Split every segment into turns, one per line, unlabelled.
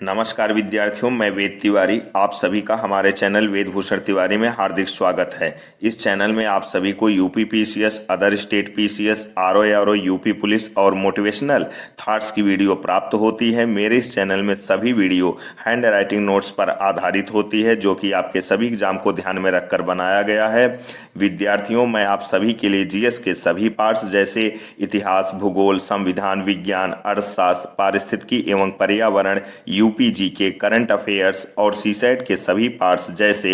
नमस्कार विद्यार्थियों, मैं वेद तिवारी। आप सभी का हमारे चैनल वेद भूषण तिवारी में हार्दिक स्वागत है। इस चैनल में आप सभी को UP PCS, other state PCS, RO UP police और मोटिवेशनल थॉट्स की वीडियो प्राप्त होती है। मेरे इस चैनल में सभी वीडियो हैंड राइटिंग नोट्स पर आधारित होती है, जो कि आपके सभी एग्जाम को ध्यान में रखकर बनाया गया है। विद्यार्थियों, मैं आप सभी के लिए जीएस के सभी पार्ट्स जैसे इतिहास, भूगोल, संविधान, विज्ञान, अर्थशास्त्र, पारिस्थितिकी एवं पर्यावरण, यूपीजी के करंट अफेयर्स और सीसेट के सभी पार्ट्स जैसे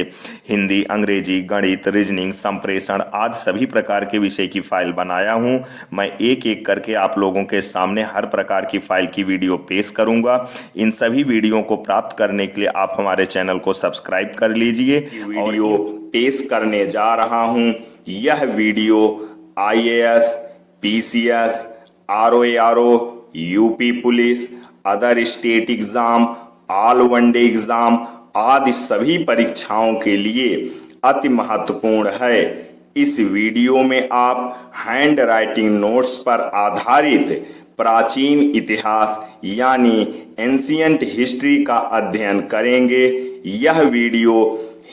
हिंदी, अंग्रेजी, गणित, रीजनिंग, संप्रेषण आदि सभी प्रकार के विषय की फाइल बनाया हूं। मैं एक एक करके आप लोगों के सामने हर प्रकार की फाइल की वीडियो पेश करूंगा। इन सभी वीडियो को प्राप्त करने के लिए आप हमारे चैनल को सब्सक्राइब कर लीजिए। वीडियो पेश करने जा रहा हूं। यह video IAS, PCS, RO, UP police, other state exam, all one day exam आदि सभी परीक्षाओं के लिए अति महत्वपूर्ण है। इस वीडियो में आप हैंड राइटिंग नोट्स पर आधारित प्राचीन इतिहास यानी एंशियंट हिस्ट्री का अध्ययन करेंगे। यह वीडियो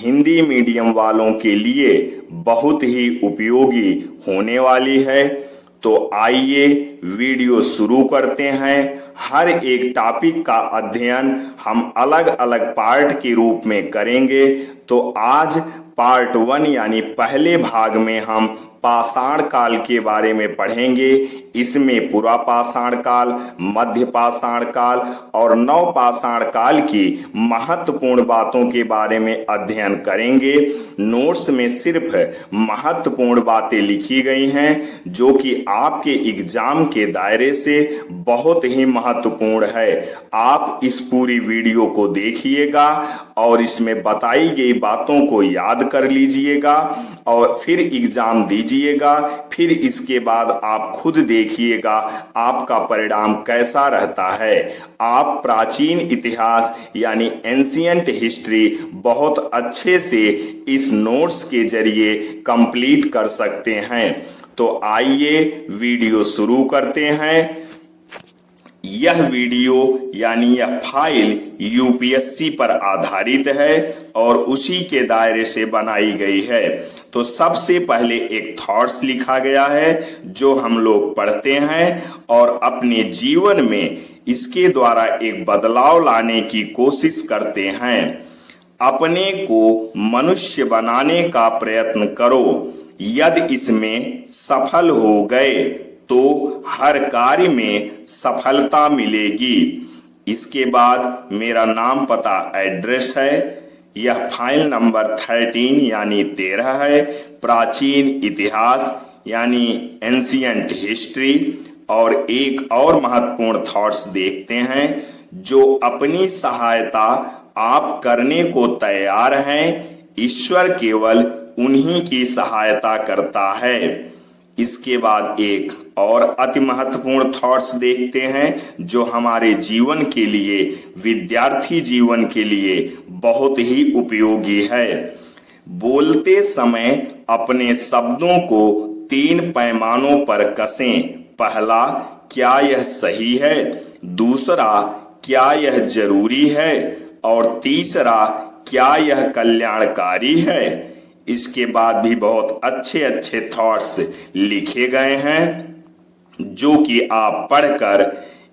हिंदी मीडियम वालों के लिए बहुत ही उपयोगी होने वाली है। तो आइए वीडियो शुरू करते हैं। हर एक टॉपिक का अध्ययन हम अलग अलग पार्ट के रूप में करेंगे। तो आज पार्ट 1 यानी पहले भाग में हम पाषाण काल के बारे में पढ़ेंगे। इसमें पुरापाषाण काल, मध्य पाषाण काल और नवपाषाण काल की महत्वपूर्ण बातों के बारे में अध्ययन करेंगे। नोट्स में सिर्फ महत्वपूर्ण बातें लिखी गई हैं, जो कि आपके एग्जाम के दायरे से बहुत ही महत्वपूर्ण है। आप इस पूरी वीडियो को देखिएगा और इसमें बताई गई बातों को याद कर लीजिएगा और फिर एग्जाम दीजिएगा। फिर इसके बाद आप खुद देखिएगा आपका परिणाम कैसा रहता है। आप प्राचीन इतिहास यानी एंशियंट हिस्ट्री बहुत अच्छे से इस नोट्स के जरिए कंप्लीट कर सकते हैं। तो आइए वीडियो शुरू करते हैं। यह वीडियो यानी यह फाइल यूपीएससी पर आधारित है और उसी के दायरे से बनाई गई है। तो सबसे पहले एक थॉट्स लिखा गया है जो हम लोग पढ़ते हैं और अपने जीवन में इसके द्वारा एक बदलाव लाने की कोशिश करते हैं। अपने को मनुष्य बनाने का प्रयत्न करो। यदि इसमें सफल हो गए तो हर कार्य में सफलता मिलेगी। इसके बाद मेरा नाम, पता, एड्रेस है। यह फाइल नंबर 13 यानी 13 है। प्राचीन इतिहास यानी एंशियंट हिस्ट्री। और एक और महत्वपूर्ण थॉट्स देखते हैं, जो अपनी सहायता आप करने को तैयार हैं। ईश्वर केवल उन्हीं की सहायता करता है। इसके बाद एक और अति महत्वपूर्ण थॉट्स देखते हैं, जो हमारे जीवन के लिए, विद्यार्थी जीवन के लिए बहुत ही उपयोगी है। बोलते समय अपने शब्दों को 3 पैमानों पर कसें। पहला, क्या यह सही है? दूसरा, क्या यह जरूरी है? और तीसरा, क्या यह कल्याणकारी है? इसके बाद भी बहुत अच्छे अच्छे थॉट्स लिखे गए हैं, जो कि आप पढ़कर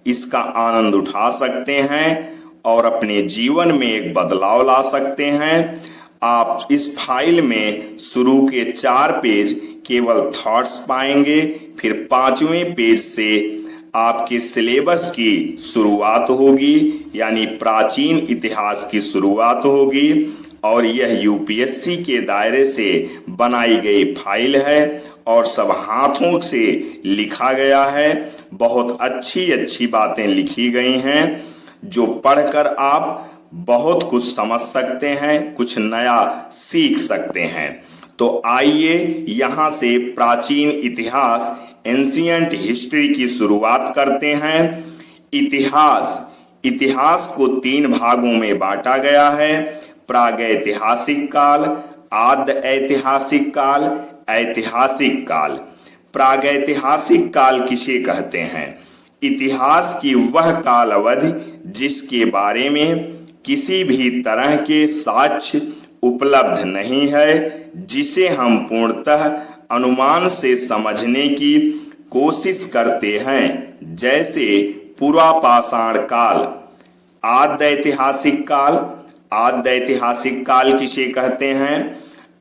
इसका आनंद उठा सकते हैं और अपने जीवन में एक बदलाव ला सकते हैं। आप इस फाइल में शुरू के 4 पेज केवल थॉट्स पाएंगे। फिर 5वें पेज से आपके सिलेबस की शुरुआत होगी, यानी प्राचीन इतिहास की शुरुआत होगी। और यह यूपीएससी के दायरे से बनाई गई फाइल है और सब हाथों से लिखा गया है। बहुत अच्छी अच्छी बातें लिखी गई हैं, जो पढ़कर आप बहुत कुछ समझ सकते हैं, कुछ नया सीख सकते हैं। तो आइए यहाँ से प्राचीन इतिहास एंशियंट हिस्ट्री की शुरुआत करते हैं। इतिहास को 3 भागों में बांटा गया है। प्रागैतिहासिक काल, आद्य ऐतिहासिक काल, ऐतिहासिक काल। प्रागैतिहासिक काल किसे कहते हैं? इतिहास की वह काल अवधि जिसके बारे में किसी भी तरह के साक्ष्य उपलब्ध नहीं है, जिसे हम पूर्णतः अनुमान से समझने की कोशिश करते हैं, जैसे पुरापाषाण काल, आद्य काल। आद्य ऐतिहासिक काल किसे कहते हैं?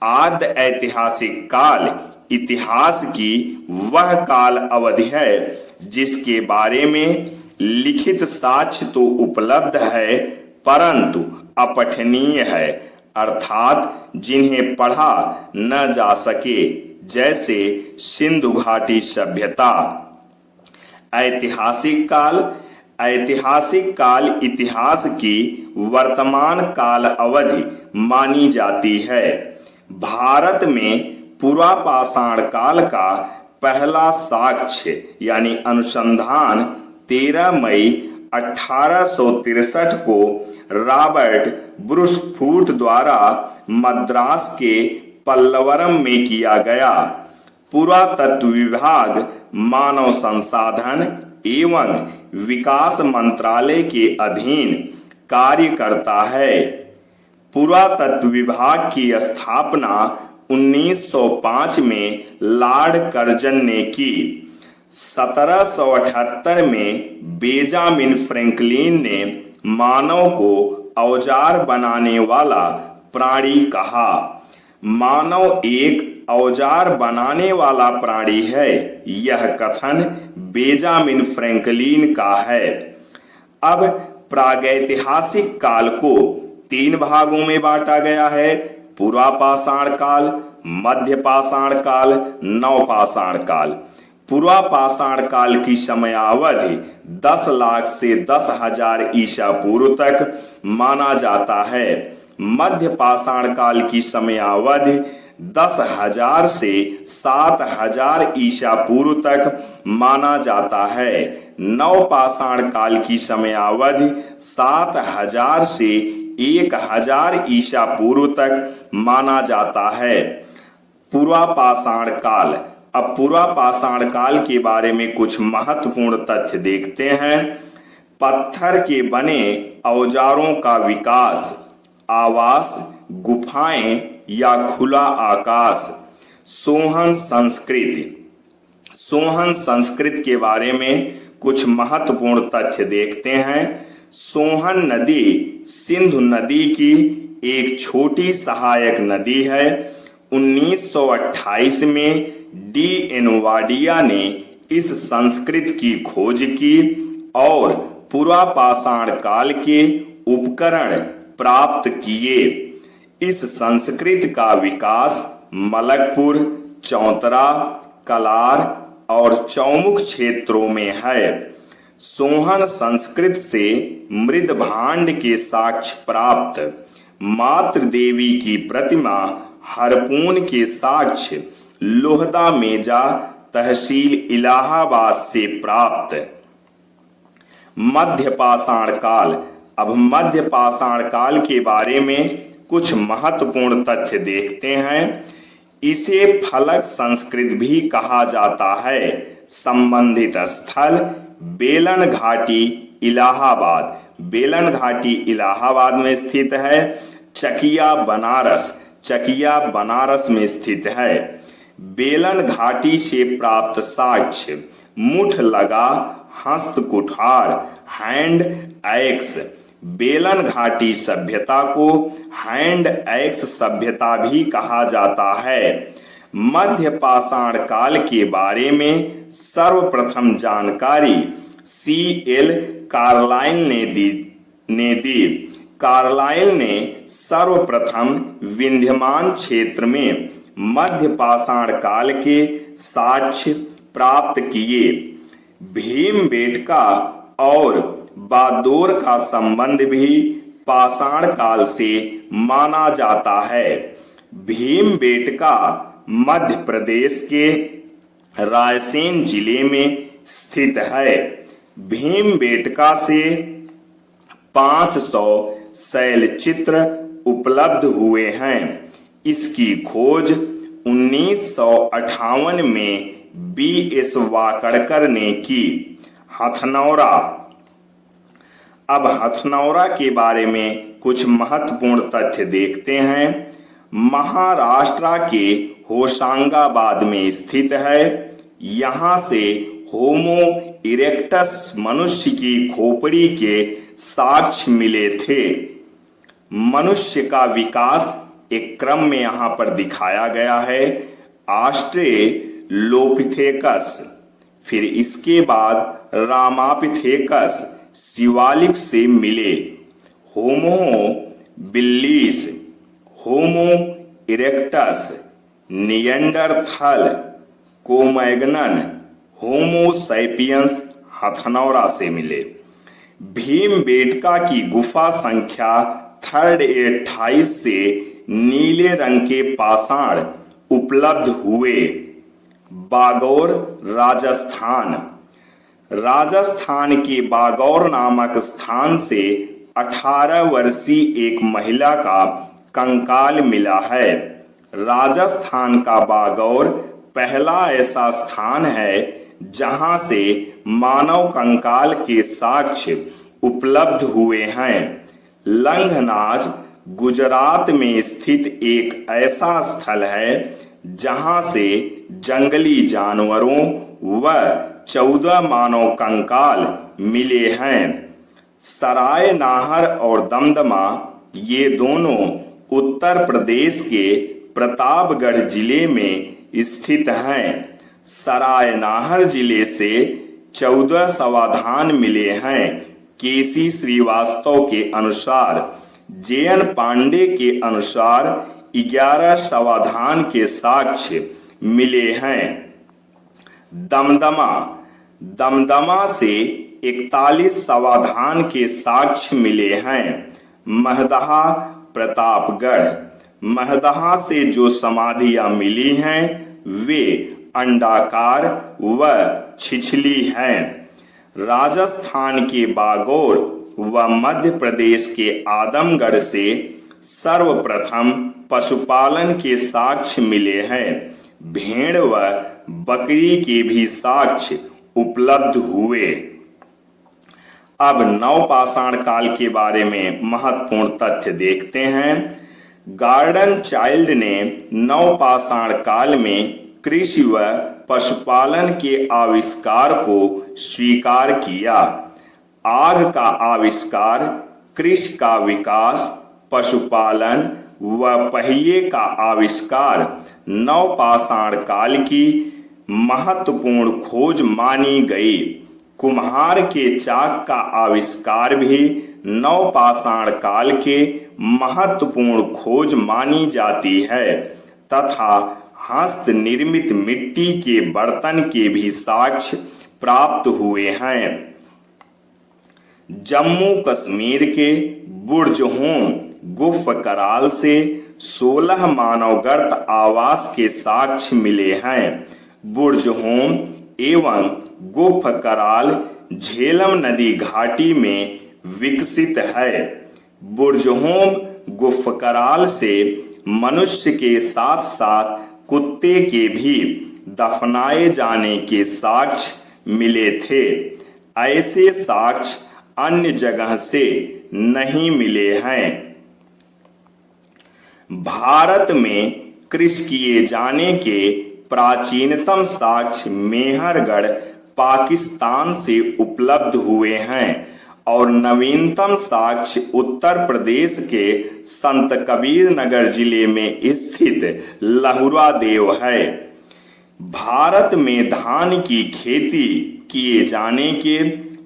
आद्य ऐतिहासिक काल इतिहास की वह काल अवधि है जिसके बारे में लिखित साक्ष्य तो उपलब्ध है परंतु अपठनीय है, अर्थात जिन्हें पढ़ा न जा सके, जैसे सिंधु घाटी सभ्यता। ऐतिहासिक काल इतिहास की वर्तमान काल अवधि मानी जाती है। भारत में पुरापाषाण काल का पहला साक्ष्य यानी अनुसंधान 13 मई 1863 को रॉबर्ट ब्रूसफूट द्वारा मद्रास के पल्लवरम में किया गया। पुरातत्व विभाग मानव संसाधन एवं विकास मंत्रालय के अधीन कार्य करता है। पुरातत्व विभाग की स्थापना 1905 में लॉर्ड कर्जन ने की। 1778 में बेंजामिन फ्रैंकलिन ने मानव को औजार बनाने वाला प्राणी कहा। मानव एक औजार बनाने वाला प्राणी है, यह कथन बेंजामिन फ्रैंकलिन का है। अब प्रागैतिहासिक काल को 3 भागों में बांटा गया है: पुरापाषाण काल, मध्यपाषाण काल, नवपाषाण काल। पुरापाषाण काल की समयावधि 10 लाख से 10,000 ईसा पूर्व तक माना जाता है। मध्यपाषाण काल की समयावधि 10,000 से 7,000 ईसा पूर्व तक माना जाता है। नवपाषाण काल की समयावधि 7,000 से 1,000 ईसा पूर्व तक माना जाता है। पुरापाषाण काल। अब पुरापाषाण काल के बारे में कुछ महत्वपूर्ण तथ्य देखते हैं। पत्थर के बने औजारों का विकास, आवास, गुफाएं या खुला आकाश। सोहन संस्कृति के बारे में कुछ महत्वपूर्ण तथ्य देखते हैं। सोहन नदी सिंधु नदी की एक छोटी सहायक नदी है। 1928 में D.N. वाडिया ने इस संस्कृति की खोज की और पुरापाषाण काल के उपकरण प्राप्त किए। इस संस्कृति का विकास मलकपुर, चौतरा, कलार और चौमुख क्षेत्रों में है। सोहन संस्कृति से मृद भांड के साक्ष्य प्राप्त। मातृ देवी की प्रतिमा हरपून के साक्ष्य लोहदा मेजा तहसील इलाहाबाद से प्राप्त। मध्यपाषाण काल। अब मध्यपाषाण काल के बारे में कुछ महत्वपूर्ण तथ्य देखते हैं। इसे फलक संस्कृति भी कहा जाता है। संबंधित स्थल बेलन घाटी इलाहाबाद। बेलन घाटी इलाहाबाद में स्थित है। चकिया बनारस में स्थित है। बेलन घाटी से प्राप्त साक्ष्य मुठ लगा, हस्त कुठार, हैंड एक्स। बेलन घाटी सभ्यता को हैंड एक्स सभ्यता भी कहा जाता है। मध्यपाषाण काल के बारे में सर्वप्रथम जानकारी C.L. कार्लाइल ने दी। कार्लाइल ने सर्वप्रथम विंध्यमान क्षेत्र में मध्यपाषाण काल के साक्ष्य प्राप्त किए। भीमबेटका और बागडोर का संबंध भी पाषाण काल से माना जाता है। भीमबेटका मध्य प्रदेश के रायसेन जिले में स्थित है। भीमबेटका से 500 शैलचित्र उपलब्ध हुए हैं। इसकी खोज 1958 में B.S. वाकड़कर ने की। हथनौरा। अब हथनौरा के बारे में कुछ महत्वपूर्ण तथ्य देखते हैं। महाराष्ट्र के होशंगाबाद में स्थित है। यहाँ से होमो इरेक्टस मनुष्य की खोपड़ी के साक्ष्य मिले थे। मनुष्य का विकास एक क्रम में यहाँ पर दिखाया गया है। ऑस्ट्रेलोपिथेकस, फिर इसके बाद रामापिथेकस शिवालिक से मिले। होमो बिल्लिस, होमो erectus, Neanderthal, कोमैग्नन, Homo sapiens Hathnora से मिले। भीमबेटका की गुफा संख्या 328 से नीले रंग के पाषाण उपलब्ध हुए। बागौर राजस्थान, राजस्थान के बागौर नामक स्थान से 18 वर्षीय एक महिला का कंकाल मिला है। राजस्थान का बागौर पहला ऐसा स्थान है जहां से मानव कंकाल के साक्ष्य उपलब्ध हुए हैं। लंघनाज गुजरात में स्थित एक ऐसा स्थल है जहां से जंगली जानवरों व 14 मानव कंकाल मिले हैं। सराय नाहर और दमदमा ये दोनों उत्तर प्रदेश के प्रतापगढ़ जिले में स्थित हैं। सराय नाहर जिले से 14 समाधान मिले हैं। केसी श्रीवास्तव के अनुसार, जेएन पांडे के अनुसार 11 समाधान के साक्ष्य मिले हैं। दमदमा, दमदमा से 41 समाधान के साक्ष्य मिले हैं। महदहा प्रतापगढ़, महदहा से जो समाधियां मिली हैं वे अंडाकार व छिछली हैं। राजस्थान के बागौर व मध्य प्रदेश के आदमगढ़ से सर्वप्रथम पशुपालन के साक्ष्य मिले हैं। भेड़ व बकरी के भी साक्ष्य उपलब्ध हुए। अब नवपाषाण काल के बारे में महत्वपूर्ण तथ्य देखते हैं। गार्डन चाइल्ड ने नवपाषाण काल में कृषि व पशुपालन के आविष्कार को स्वीकार किया। आग का आविष्कार, कृषि का विकास, पशुपालन व पहिए का आविष्कार नवपाषाण काल की महत्वपूर्ण खोज मानी गई। कुम्हार के चाक का आविष्कार भी नवपाषाण काल के महत्वपूर्ण खोज मानी जाती है तथा हस्त निर्मित मिट्टी के बर्तन के भी साक्ष्य प्राप्त हुए हैं। जम्मू कश्मीर के बुर्जहोम गुफ कराल से 16 मानवगर्त आवास के साक्ष्य मिले हैं। बुर्जहोम एवं गुफ कराल झेलम नदी घाटी में विकसित है। बुर्जहोम गुफ कराल से मनुष्य के साथ साथ कुत्ते के भी दफनाए जाने के साक्ष्य मिले थे। ऐसे साक्ष्य अन्य जगह से नहीं मिले हैं। भारत में कृषि किए जाने के प्राचीनतम साक्ष्य मेहरगढ़ पाकिस्तान से उपलब्ध हुए हैं और नवीनतम साक्ष्य उत्तर प्रदेश के संत कबीर नगर जिले में स्थित लहुरा देव है। भारत में धान की खेती किए जाने के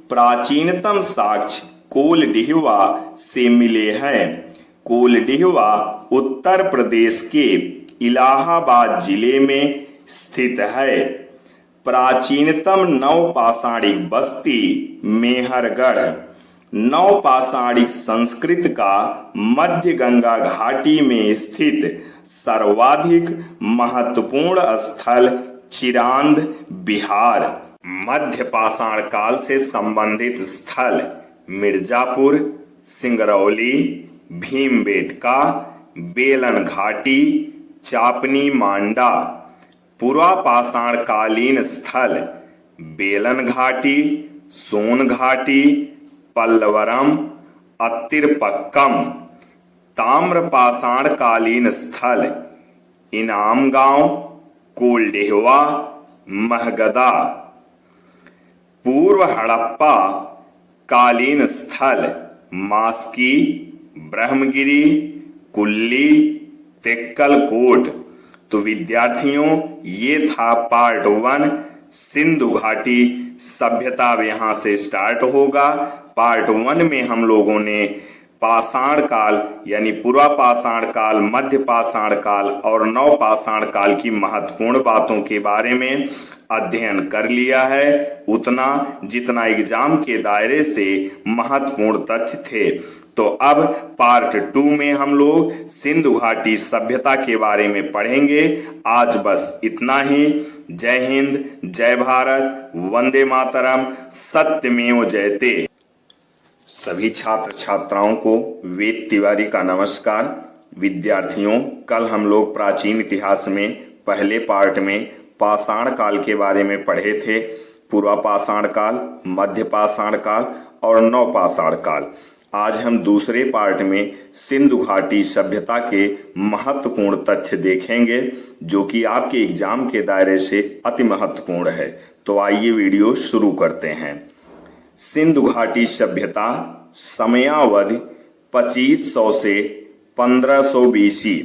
प्राचीनतम साक्ष्य कोलडिहवा से मिले हैं। कोलडिहवा उत्तर प्रदेश के इलाहाबाद जिले में स्थित है। प्राचीनतम नवपाषाणिक बस्ती मेहरगढ़। नवपाषाणिक संस्कृत का मध्य गंगा घाटी में स्थित सर्वाधिक महत्वपूर्ण स्थल चिरांद बिहार। मध्य पाषाण काल से संबंधित स्थल मिर्जापुर, सिंगरौली, भीमबेटका, बेलन घाटी, चापनी मांडा। पुरापाषाण कालीन स्थल बेलन घाटी, सोनघाटी, पल्लवरम, अत्तिरपक्कम, ताम्रपाषाण कालीन स्थल, इनाम गांव, कोल्डेहवा, महगदा। पूर्व हड़प्पा कालीन स्थल मास्की, ब्रह्मगिरी, कुल्ली, तेक्कलकोट। तो विद्यार्थियों, ये था पार्ट 1 सिंधु घाटी सभ्यता। अब यहाँ से स्टार्ट होगा। पार्ट 1 में हम लोगों ने पाषाण काल यानी पुरा पाषाण काल, मध्य पाषाण काल और नव पाषाण काल की महत्वपूर्ण बातों के बारे में अध्ययन कर लिया है, उतना जितना एग्जाम के दायरे से महत्वपूर्ण तथ्य थे। तो अब पार्ट 2 में हम लोग सिंधु घाटी सभ्यता के बारे में पढ़ेंगे। आज बस इतना ही। जय हिंद, जय भारत, वंदे मातरम, सत्यमेव जयते। सभी छात्र छात्राओं को वेद तिवारी का नमस्कार। विद्यार्थियों, कल हम लोग प्राचीन इतिहास में पहले पार्ट में पाषाण काल के बारे में पढ़े थे। पूर्व पाषाण काल, मध्य पाषाण काल और नव पाषाण काल। आज हम दूसरे पार्ट में सिंधु घाटी सभ्यता के महत्वपूर्ण तथ्य देखेंगे, जो कि आपके एग्जाम के दायरे से अति महत्वपूर्ण है। तो आइए वीडियो शुरू करते हैं। सिंधु घाटी सभ्यता समयावधि 2500 से 1500 BC।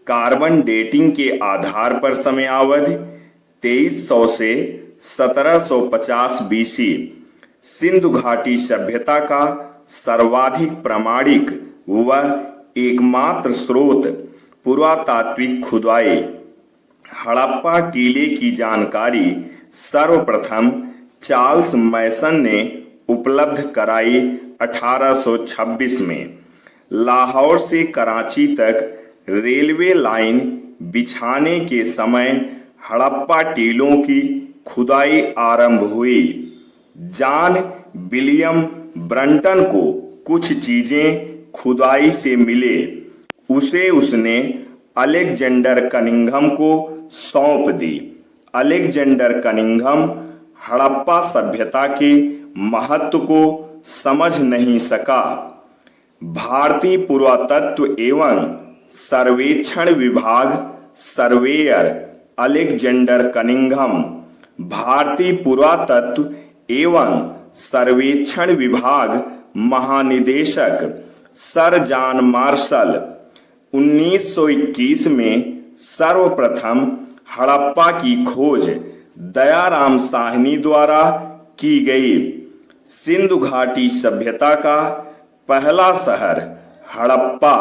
कार्बन डेटिंग के आधार पर समयावधि 2300 से 1750 BC। सिंधु घाटी सभ्यता का सर्वाधिक प्रामाणिक व एकमात्र स्रोत पुरातात्विक खुदाई हड़प्पा टीले की जानकारी सर्वप्रथम चार्ल्स मैसन ने उपलब्ध कराई 1826 में। लाहौर से कराची तक रेलवे लाइन बिछाने के समय हड़प्पा टीलों की खुदाई आरंभ हुई। जॉन विलियम ब्रंटन को कुछ चीजें खुदाई से मिले, उसे उसने अलेक्जेंडर कनिंघम को सौंप दी। अलेक्जेंडर कनिंघम हड़प्पा सभ्यता के महत्व को समझ नहीं सका। भारतीय पुरातत्व एवं सर्वेक्षण विभाग सर्वेयर अलेक्जेंडर कनिंघम, भारतीय पुरातत्व एवं सर्वेक्षण विभाग महानिदेशक सर जॉन मार्शल 1921 में सर्वप्रथम हड़प्पा की खोज दयाराम साहनी द्वारा की गई। सिंधु घाटी सभ्यता का पहला शहर हड़प्पा।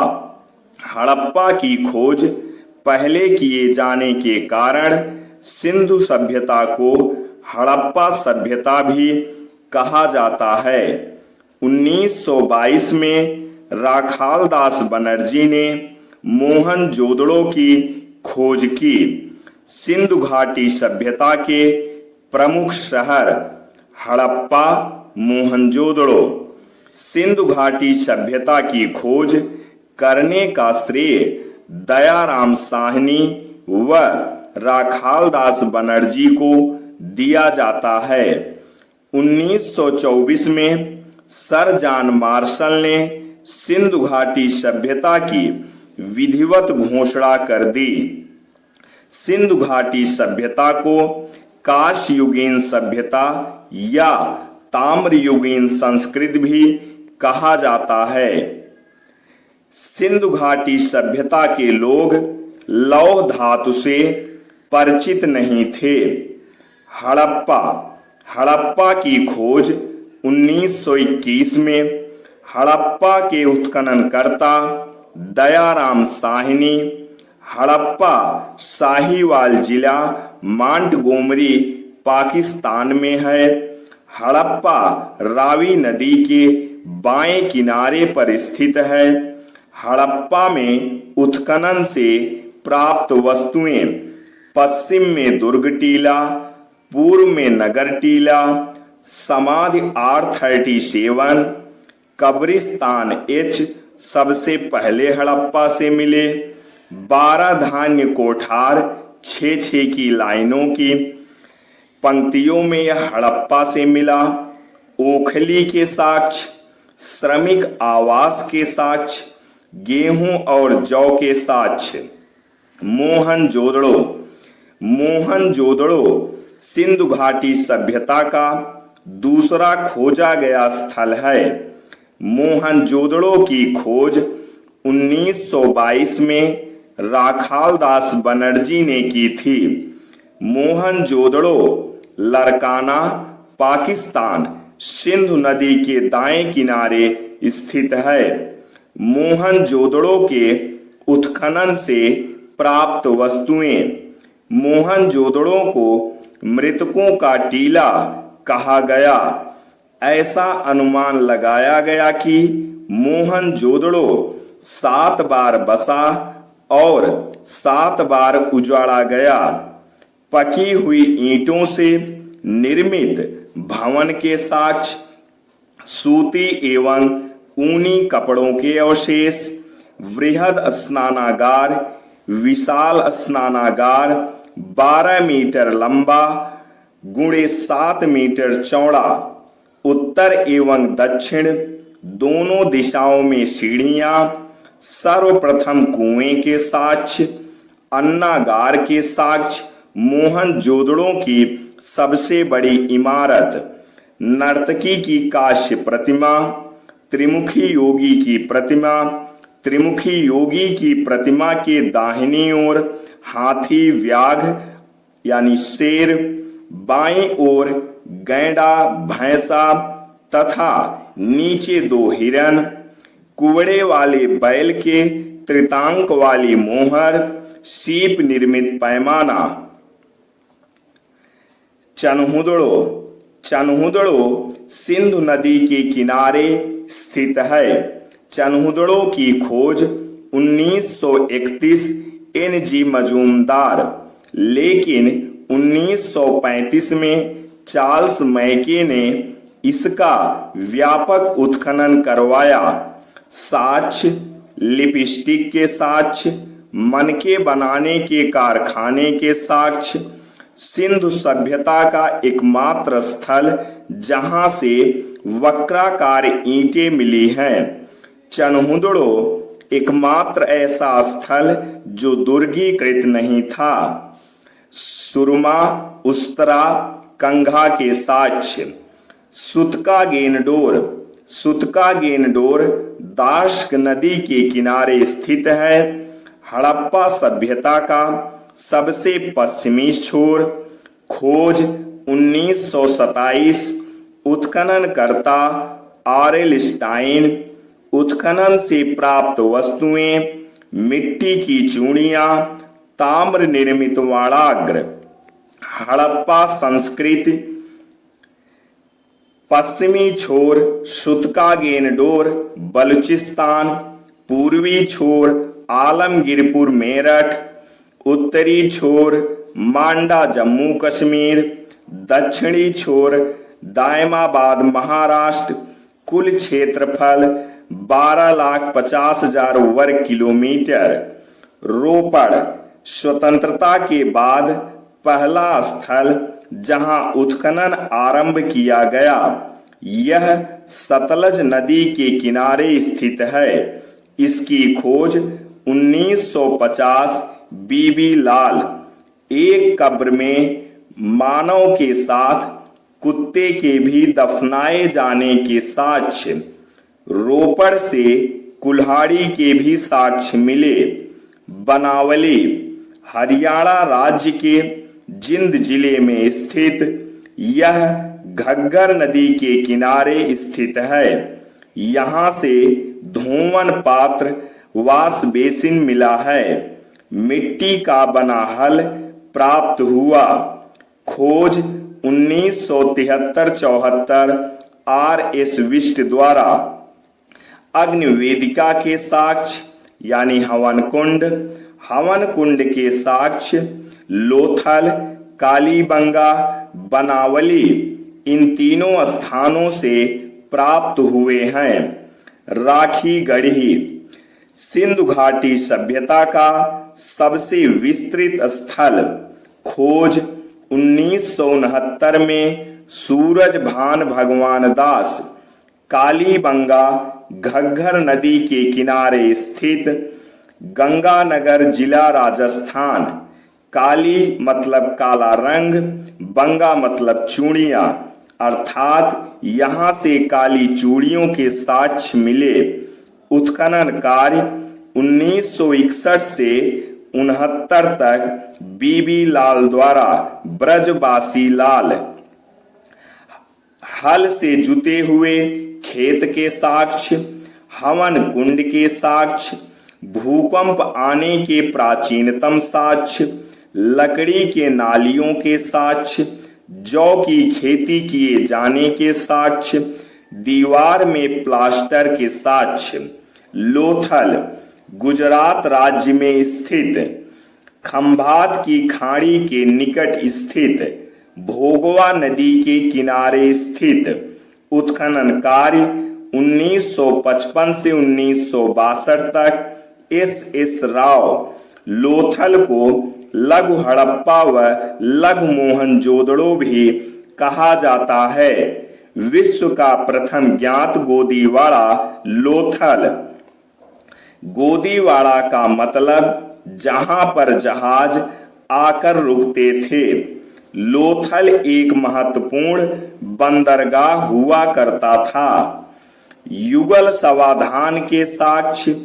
हड़प्पा की खोज पहले किए जाने के कारण सिंधु सभ्यता को हड़प्पा सभ्यता भी कहा जाता है। 1922 में राखालदास बनर्जी ने मोहनजोदड़ो की खोज की। सिंधु घाटी सभ्यता के प्रमुख शहर हड़प्पा, मोहनजोदड़ो। सिंधु घाटी सभ्यता की खोज करने का श्रेय दयाराम साहनी व राखालदास बनर्जी को दिया जाता है। 1924 में सर जॉन मार्शल ने सिंधु घाटी सभ्यता की विधिवत घोषणा कर दी। सिंधु घाटी सभ्यता को कांस्ययुगीन सभ्यता या ताम्रयुगीन संस्कृत भी कहा जाता है। सिंधु घाटी सभ्यता के लोग लौह धातु से परिचित नहीं थे। हड़प्पा की खोज 1921 में हड़प्पा के उत्खननकर्ता दयाराम साहनी, हड़प्पा साहिवाल जिला मांटगोमरी पाकिस्तान में है। हड़प्पा रावी नदी के बाएं किनारे पर स्थित है। हड़प्पा में उत्खनन से प्राप्त वस्तुएं पश्चिम में दुर्ग टीला, पूर्व में नगर टीला, समाधि R37, कब्रिस्तान H सबसे पहले हड़प्पा से मिले। 12 धान्य कोठार 6-6 की लाइनों की पंक्तियों में यह हड़प्पा से मिला।
ओखली के साक्ष्य, श्रमिक आवास के साक्ष्य, गेहूं और जौ के साक्ष्य। मोहनजोदड़ो। मोहनजोदड़ो सिंधु घाटी सभ्यता का दूसरा खोजा गया स्थल है। मोहनजोदड़ो की खोज 1922 में राखालदास बनर्जी ने की थी। मोहनजोदड़ो लरकाना, पाकिस्तान, सिंधु नदी के दाएं किनारे स्थित है। मोहनजोदड़ो के उत्खनन से प्राप्त वस्तुएं। मोहनजोदड़ो को मृतकों का टीला कहा गया। ऐसा अनुमान लगाया गया कि मोहनजोदड़ो 7 बार बसा और 7 बार उजाड़ा गया। पकी हुई ईंटों से निर्मित भवन के साक्ष्य, सूती एवं ऊनी कपड़ों के अवशेष, वृहद स्नानागार, विशाल स्नानागार 12 मीटर लंबा गुणे 7 मीटर चौड़ा, उत्तर एवं दक्षिण दोनों दिशाओं में सीढ़ियां, सर्वप्रथम कुएं के साक्ष्य, अन्नागार के साक्ष्य, मोहनजोदड़ो की सबसे बड़ी इमारत, नर्तकी की कांस्य प्रतिमा, त्रिमुखी योगी की प्रतिमा। त्रिमुखी योगी की प्रतिमा के दाहिनी ओर हाथी, व्याघ्र यानी शेर, बाईं ओर गैंडा, भैंसा तथा नीचे 2 हिरन, कुबड़े वाले बैल के त्रितांक वाली मोहर, सीप निर्मित पैमाना। चनहुदड़ो। चनहुदड़ो सिंधु नदी के किनारे स्थित है। चनहुदड़ो की खोज 1931 NG मजूमदार, लेकिन 1935 में चार्ल्स मैके ने इसका व्यापक उत्खनन करवाया। साक्ष्य, लिपस्टिक के साक्ष्य, मनके बनाने के कारखाने के साक्ष्य, सिंधु सभ्यता का एकमात्र स्थल जहां से वक्राकार ईंटें मिली हैं। चनहुदड़ो एकमात्र ऐसा स्थल जो दुर्गीकृत नहीं था। सुरमा, उस्तरा, कंघा के साक्ष्य। सुतका गेनडोर। सुतका गेनडोर दाश्क नदी के किनारे स्थित है। हड़प्पा सभ्यता का सबसे पश्चिमी छोर। खोज 1927। उत्खननकर्ता RL स्टाइन। उत्खनन से प्राप्त वस्तुएं, मिट्टी की चूड़ियां, ताम्र निर्मित वाड़ाग्र। हड़प्पा संस्कृति। पश्चिमी छोर सुतका गेनडोर बलूचिस्तान, पूर्वी छोर आलमगीरपुर मेरठ, उत्तरी छोर मांडा जम्मू कश्मीर, दक्षिणी छोर दायमाबाद महाराष्ट्र। कुल क्षेत्रफल 12,50,000 वर्ग किलोमीटर। रोपड़ स्वतंत्रता के बाद पहला स्थल जहां उत्खनन आरंभ किया गया। यह सतलज नदी के किनारे स्थित है। इसकी खोज 1950 बीबी लाल। एक कब्र में मानव के साथ कुत्ते के भी दफनाए जाने के साक्ष्य। रोपड़ से कुल्हाड़ी के भी साक्ष्य मिले। बनावली हरियाणा राज्य के जिंद जिले में स्थित यह घग्गर नदी के किनारे स्थित है। यहाँ से धोवन पात्र वाश बेसिन मिला है। मिट्टी का बना हल प्राप्त हुआ। खोज 1973-74 RS विष्ट द्वारा। अग्निवेदिका के साक्ष्य यानी हवन कुंड। हवन कुंड के साक्ष्य लोथल, कालीबंगा, बनावली इन तीनों स्थानों से प्राप्त हुए हैं। राखी गढ़ी सिंधु घाटी सभ्यता का सबसे विस्तृत स्थल। खोज 1969 में सूरज भान भगवान दास। कालीबंगा घग्घर नदी के किनारे स्थित, गंगानगर जिला राजस्थान। काली मतलब काला रंग, बंगा मतलब चूड़ियां, अर्थात यहां से काली चूड़ियों के साक्ष्य मिले। उत्खनन कार्य 1961 से 69 तक बीबी लाल द्वारा ब्रजवासी लाल। हल से जुते हुए खेत के साक्ष्य, हवन कुंड के साक्ष्य, भूकंप आने के प्राचीनतम साक्ष्य, लकड़ी के नालियों के साक्ष्य, जौ की खेती किए जाने के साक्ष्य, दीवार में प्लास्टर के साक्ष्य। लोथल गुजरात राज्य में स्थित, खंभात की खाड़ी के निकट स्थित, भोगवा नदी के किनारे स्थित। उत्खनन कार्य 1955 से 1962 तक एस राव। लोथल को लघु हड़प्पा व लघु मोहनजोदड़ो भी कहा जाता है। विश्व का प्रथम ज्ञात गोदीवाड़ा लोथल। गोदीवाड़ा का मतलब जहां पर जहाज आकर रुकते थे। लोथल एक महत्वपूर्ण बंदरगाह हुआ करता था। युगल समाधान के साक्ष्य,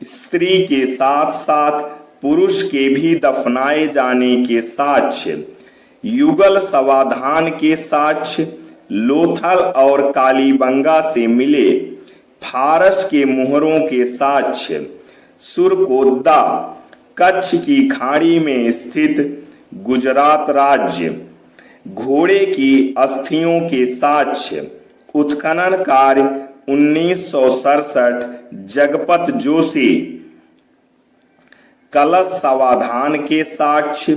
स्त्री के साथ साथ पुरुष के भी दफनाए जाने के साक्ष्य। युगल समाधान के साक्ष्य लोथल और कालीबंगा से मिले। फारस के मुहरों के साक्ष्य। सुरकोद्दा कच्छ की खाड़ी में स्थित गुजरात राज्य। घोड़े की अस्थियों के साक्ष्य। उत्खनन कार्य 1967 जगपत जोशी। कलश समाधान के साक्ष्य।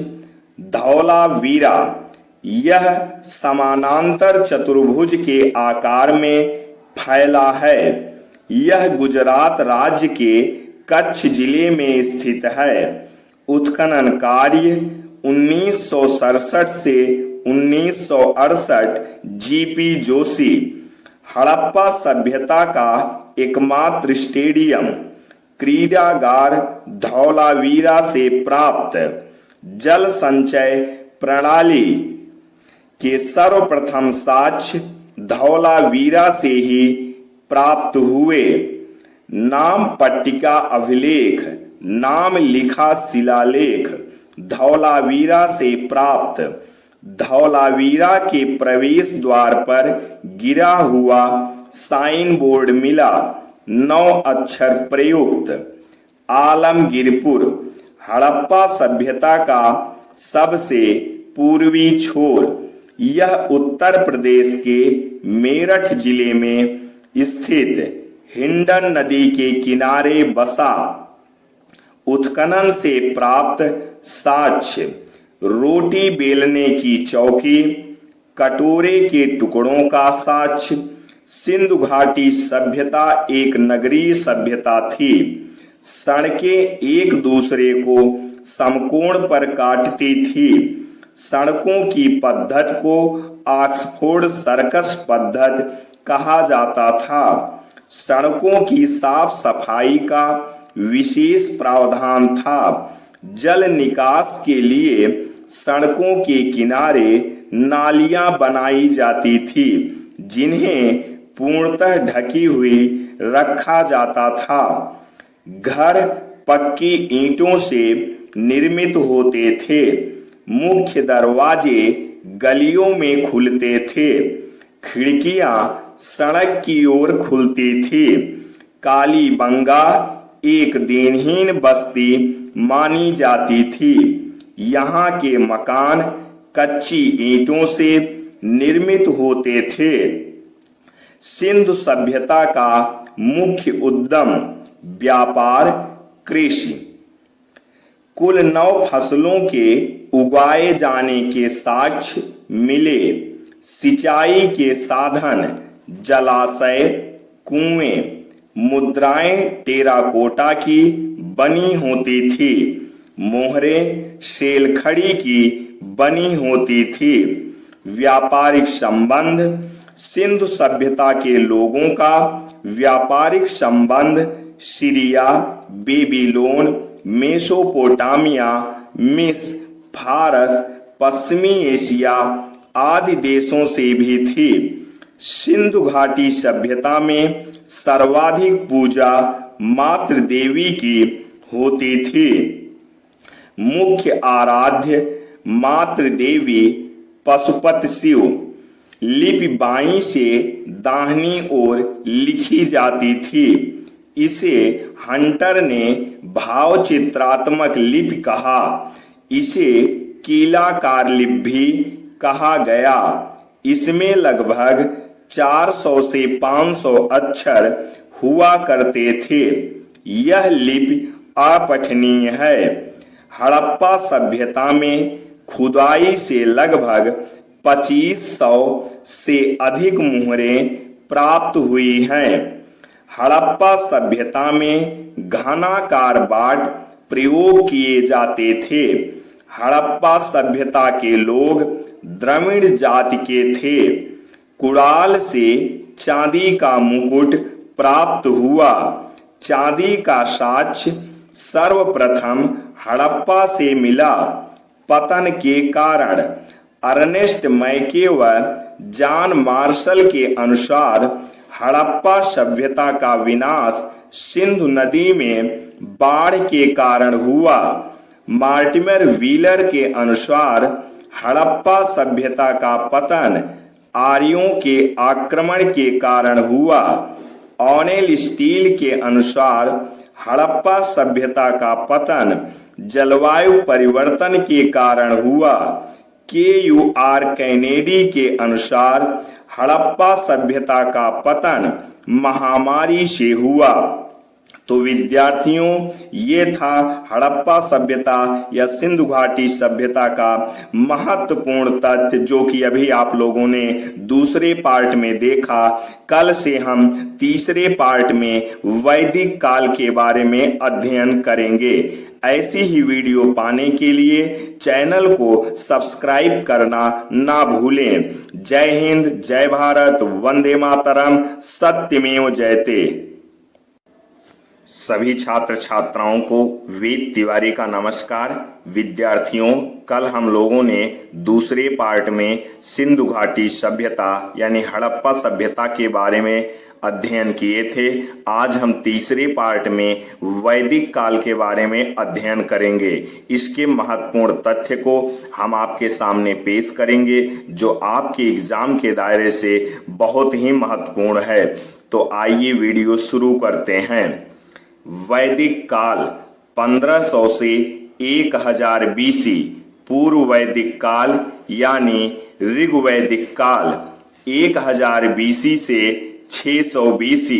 धौलावीरा, यह समानांतर चतुर्भुज के आकार में फैला है। यह गुजरात राज्य के कच्छ जिले में स्थित है। उत्खनन कार्य 1967 से 1968 जीपी जोशी। हड़प्पा सभ्यता का एकमात्र स्टेडियम, क्रीडागार धौलावीरा से प्राप्त। जल संचय प्रणाली के सर्वप्रथम साक्ष्य धौलावीरा से ही प्राप्त हुए। नाम पट्टिका अभिलेख, नाम लिखा शिलालेख धौलावीरा से प्राप्त। धौलावीरा के प्रवेश द्वार पर गिरा हुआ साइन बोर्ड मिला, 9 अक्षर प्रयुक्त। आलमगीरपुर, हड़प्पा सभ्यता का सबसे पूर्वी छोर। यह उत्तर प्रदेश के मेरठ जिले में स्थित हिंडन नदी के किनारे बसा। उत्खनन से प्राप्त साक्ष्य। रोटी बेलने की चौकी, कटोरे के टुकड़ों का साक्ष्य। सिंधु घाटी सभ्यता एक नगरीय सभ्यता थी। सड़कें एक दूसरे को समकोण पर काटती थी। सड़कों की पद्धति को ऑक्सफोर्ड सर्कस पद्धति कहा जाता था। सड़कों की साफ सफाई का विशेष प्रावधान था। जल निकास के लिए सड़कों के किनारे नालियां बनाई जाती थी, जिन्हें पूर्णतः ढकी हुई रखा जाता था। घर पक्की ईंटों से निर्मित होते थे। मुख्य दरवाजे गलियों में खुलते थे। खिड़कियां सड़क की ओर खुलती थी। कालीबंगा एक दिनहीन बस्ती मानी जाती थी। यहाँ के मकान कच्ची ईंटों से निर्मित होते थे। सिंधु सभ्यता का मुख्य उद्यम व्यापार, कृषि। कुल 9 फसलों के उगाए जाने के साक्ष्य मिले। सिंचाई के साधन जलाशय, कुएं। मुद्राएं टेराकोटा की बनी होती थी। मोहरें शेलखड़ी की बनी होती थी। व्यापारिक संबंध, सिंधु सभ्यता के लोगों का व्यापारिक संबंध सीरिया, बेबीलोन, मेसोपोटामिया, मिस्र, फारस, पश्चिमी एशिया आदि देशों से भी थी। सिंधु घाटी सभ्यता में सर्वाधिक पूजा मातृ देवी की होती थी। मुख्य आराध्य मातृ देवी पशुपति शिव लिपि बाईं से दाहिनी ओर लिखी जाती थी। इसे हंटर ने भाव चित्रात्मक लिपि कहा। इसे कीलाकार लिपि भी कहा गया। इसमें लगभग 400 से 500 अक्षर हुआ करते थे। यह लिपि अपठनीय है। हड़प्पा सभ्यता में खुदाई से लगभग 2500 से अधिक मुहरें प्राप्त हुई हैं। हड़प्पा सभ्यता में घनाकार बाट प्रयोग किए जाते थे। हड़प्पा सभ्यता के लोग द्रविड़ जाति के थे। कुड़ाल से चांदी का मुकुट प्राप्त हुआ। चांदी का साक्ष्य सर्वप्रथम हड़प्पा से मिला। पतन के कारण अर्नेस्ट मैके व जॉन मार्शल के अनुसार हड़प्पा सभ्यता का विनाश सिंधु नदी में बाढ़ के कारण हुआ। मार्टिमर व्हीलर के अनुसार हड़प्पा सभ्यता का पतन आर्यों के आक्रमण के कारण हुआ। ऑनेल स्टील के अनुसार हड़प्पा सभ्यता का पतन जलवायु परिवर्तन के कारण हुआ। KUR कैनेडी के अनुसार हड़प्पा सभ्यता का पतन महामारी से हुआ। तो विद्यार्थियों, ये था हड़प्पा सभ्यता या सिंधु घाटी सभ्यता का महत्वपूर्ण तथ्य, जो कि अभी आप लोगों ने दूसरे पार्ट में देखा। कल से हम तीसरे पार्ट में वैदिक काल के बारे में अध्ययन करेंगे। ऐसी ही वीडियो पाने के लिए चैनल को सब्सक्राइब करना ना भूलें। जय हिंद, जय भारत, वंदे मातरम, सत्यमेव जयते।
सभी छात्र छात्राओं को वेद तिवारी का नमस्कार। विद्यार्थियों, कल हम लोगों ने दूसरे पार्ट में सिंधु घाटी सभ्यता यानी हड़प्पा सभ्यता के बारे में अध्ययन किए थे। आज हम तीसरे पार्ट में वैदिक काल के बारे में अध्ययन करेंगे। इसके महत्वपूर्ण तथ्य को हम आपके सामने पेश करेंगे, जो आपके एग्जाम के दायरे से बहुत ही महत्वपूर्ण है। तो आइए वीडियो शुरू करते हैं। वैदिक काल 1500 से 1000 BC, पूर्व वैदिक काल यानी ऋग्वैदिक काल 1000 BC से 600 BC,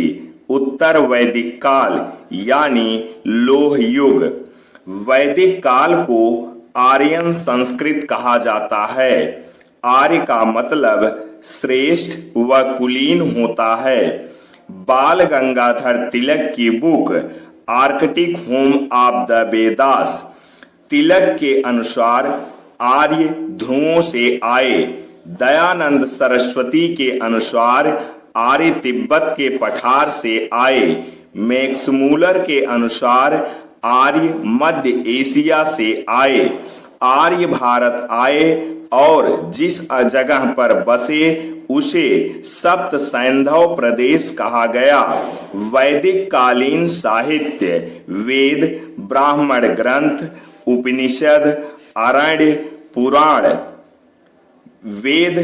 उत्तर वैदिक काल यानी लोह युग। वैदिक काल को आर्यन संस्कृत कहा जाता है। आर्य का मतलब श्रेष्ठ व कुलीन होता है। बाल गंगाधर तिलक की book Arctic home of the Vedas, Tilak के अनुसार आर्य ध्रुवों से आए। दयानंद सरस्वती के अनुसार आर्य तिब्बत के पठार से आए। मैक्समूलर के अनुसार आर्य मध्य एशिया से आए। आर्य भारत आए और जिस जगह पर बसे उसे सप्त सैंधव प्रदेश कहा गया। वैदिक कालीन साहित्य वेद, ब्राह्मण ग्रंथ, उपनिषद, अरण्य, पुराण। वेद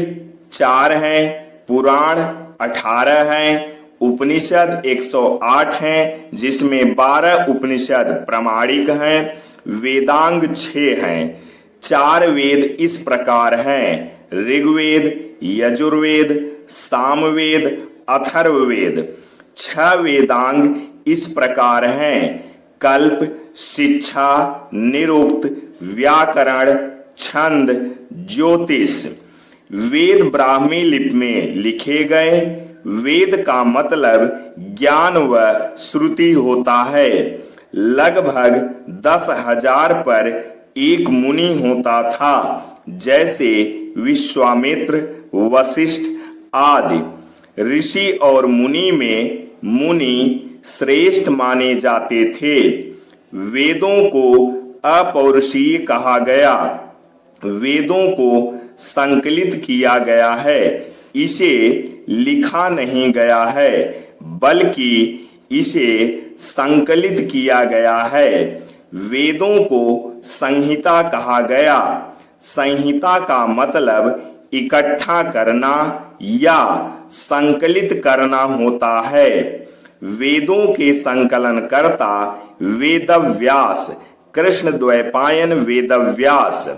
4 हैं, पुराण 18 हैं, उपनिषद 108 हैं, जिसमें 12 उपनिषद प्रामाणिक हैं, वेदांग 6 हैं। 4 वेद इस प्रकार हैं: ऋग्वेद, यजुर्वेद, सामवेद, अथर्ववेद। 6 वेदांग इस प्रकार हैं: कल्प, शिक्षा, निरुक्त, व्याकरण, छंद, ज्योतिष। वेद ब्राह्मी लिपि में लिखे गए। वेद का मतलब ज्ञान व श्रुति होता है। लगभग 10,000 पर एक मुनि होता था।
जैसे विश्वामित्र, वशिष्ठ आदि। ऋषि और मुनि में मुनि श्रेष्ठ माने जाते थे। वेदों को अपौरुषीय कहा गया। वेदों को संकलित किया गया है, इसे लिखा नहीं गया है, बल्कि इसे संकलित किया गया है। वेदों को संहिता कहा गया। संहिता का मतलब इकट्ठा करना या संकलित करना होता है। वेदों के संकलनकर्ता वेदव्यास, कृष्णद्वैपायन वेदव्यास।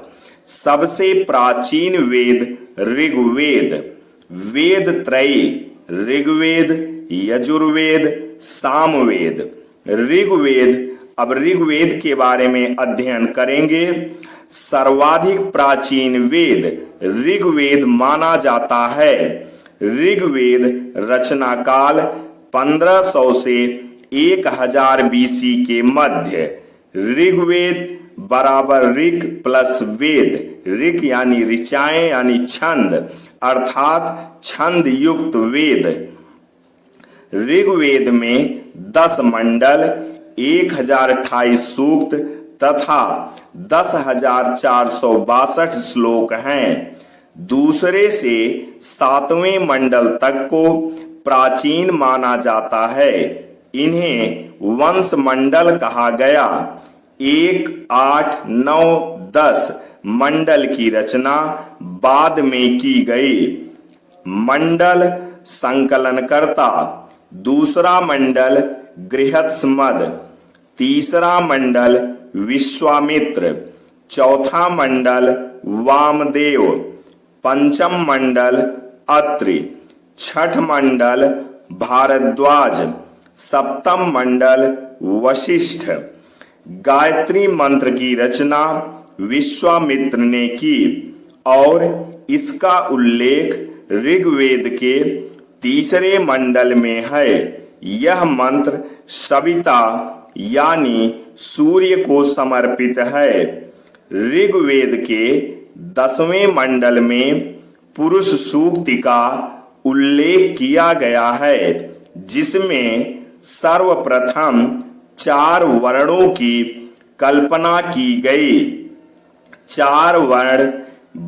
सबसे प्राचीन वेद ऋग्वेद। वेद त्रयी ऋग्वेद, यजुर्वेद, सामवेद। ऋग्वेद, अब ऋग्वेद के बारे में अध्ययन करेंगे। सर्वाधिक प्राचीन वेद ऋग्वेद माना जाता है। ऋग्वेद रचना काल 1500 से 1000 BC के मध्य। ऋग्वेद बराबर ऋग प्लस वेद। ऋग यानी ऋचाएं यानी छंद, अर्थात छंद युक्त वेद। ऋग्वेद में 10 मंडल, 1028 सूक्त तथा 10,462 श्लोक हैं। दूसरे से 7वें मंडल तक को प्राचीन माना जाता है। इन्हें वंश मंडल कहा गया। 1, 8, 9, 10 मंडल की रचना बाद में की गई। मंडल संकलनकर्ता। दूसरा मंडल गृहस्मद। तीसरा मंडल विश्वामित्र। चौथा मंडल वामदेव। पंचम मंडल अत्रि। छठ मंडल भारद्वाज। सप्तम मंडल वशिष्ठ। गायत्री मंत्र की रचना विश्वामित्र ने की और इसका उल्लेख ऋग्वेद के तीसरे मंडल में है। यह मंत्र सविता यानी सूर्य को समर्पित है। ऋग्वेद के 10वें मंडल में पुरुष सूक्त का उल्लेख किया गया है, जिसमें सर्वप्रथम 4 वर्णों की कल्पना की गई। 4 वर्ण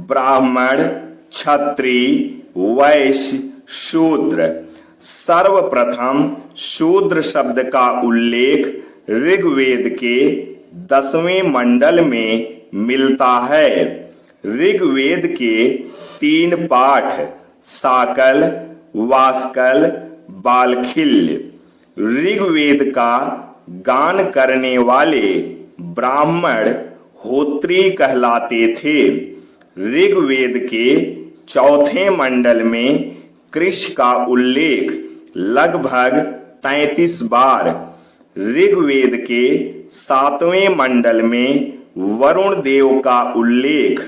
ब्राह्मण, क्षत्रिय, वैश्य, शूद्र। सर्वप्रथम शूद्र शब्द का उल्लेख ऋग्वेद के 10वें मंडल में मिलता है। ऋग्वेद के 3 पाठ साकल, वास्कल, बालखिल्य। ऋग्वेद का गान करने वाले ब्राह्मण होत्री कहलाते थे। ऋग्वेद के 4थे मंडल में कृष का उल्लेख लगभग 33 बार। ऋग्वेद के 7वें मंडल में वरुण देव का उल्लेख।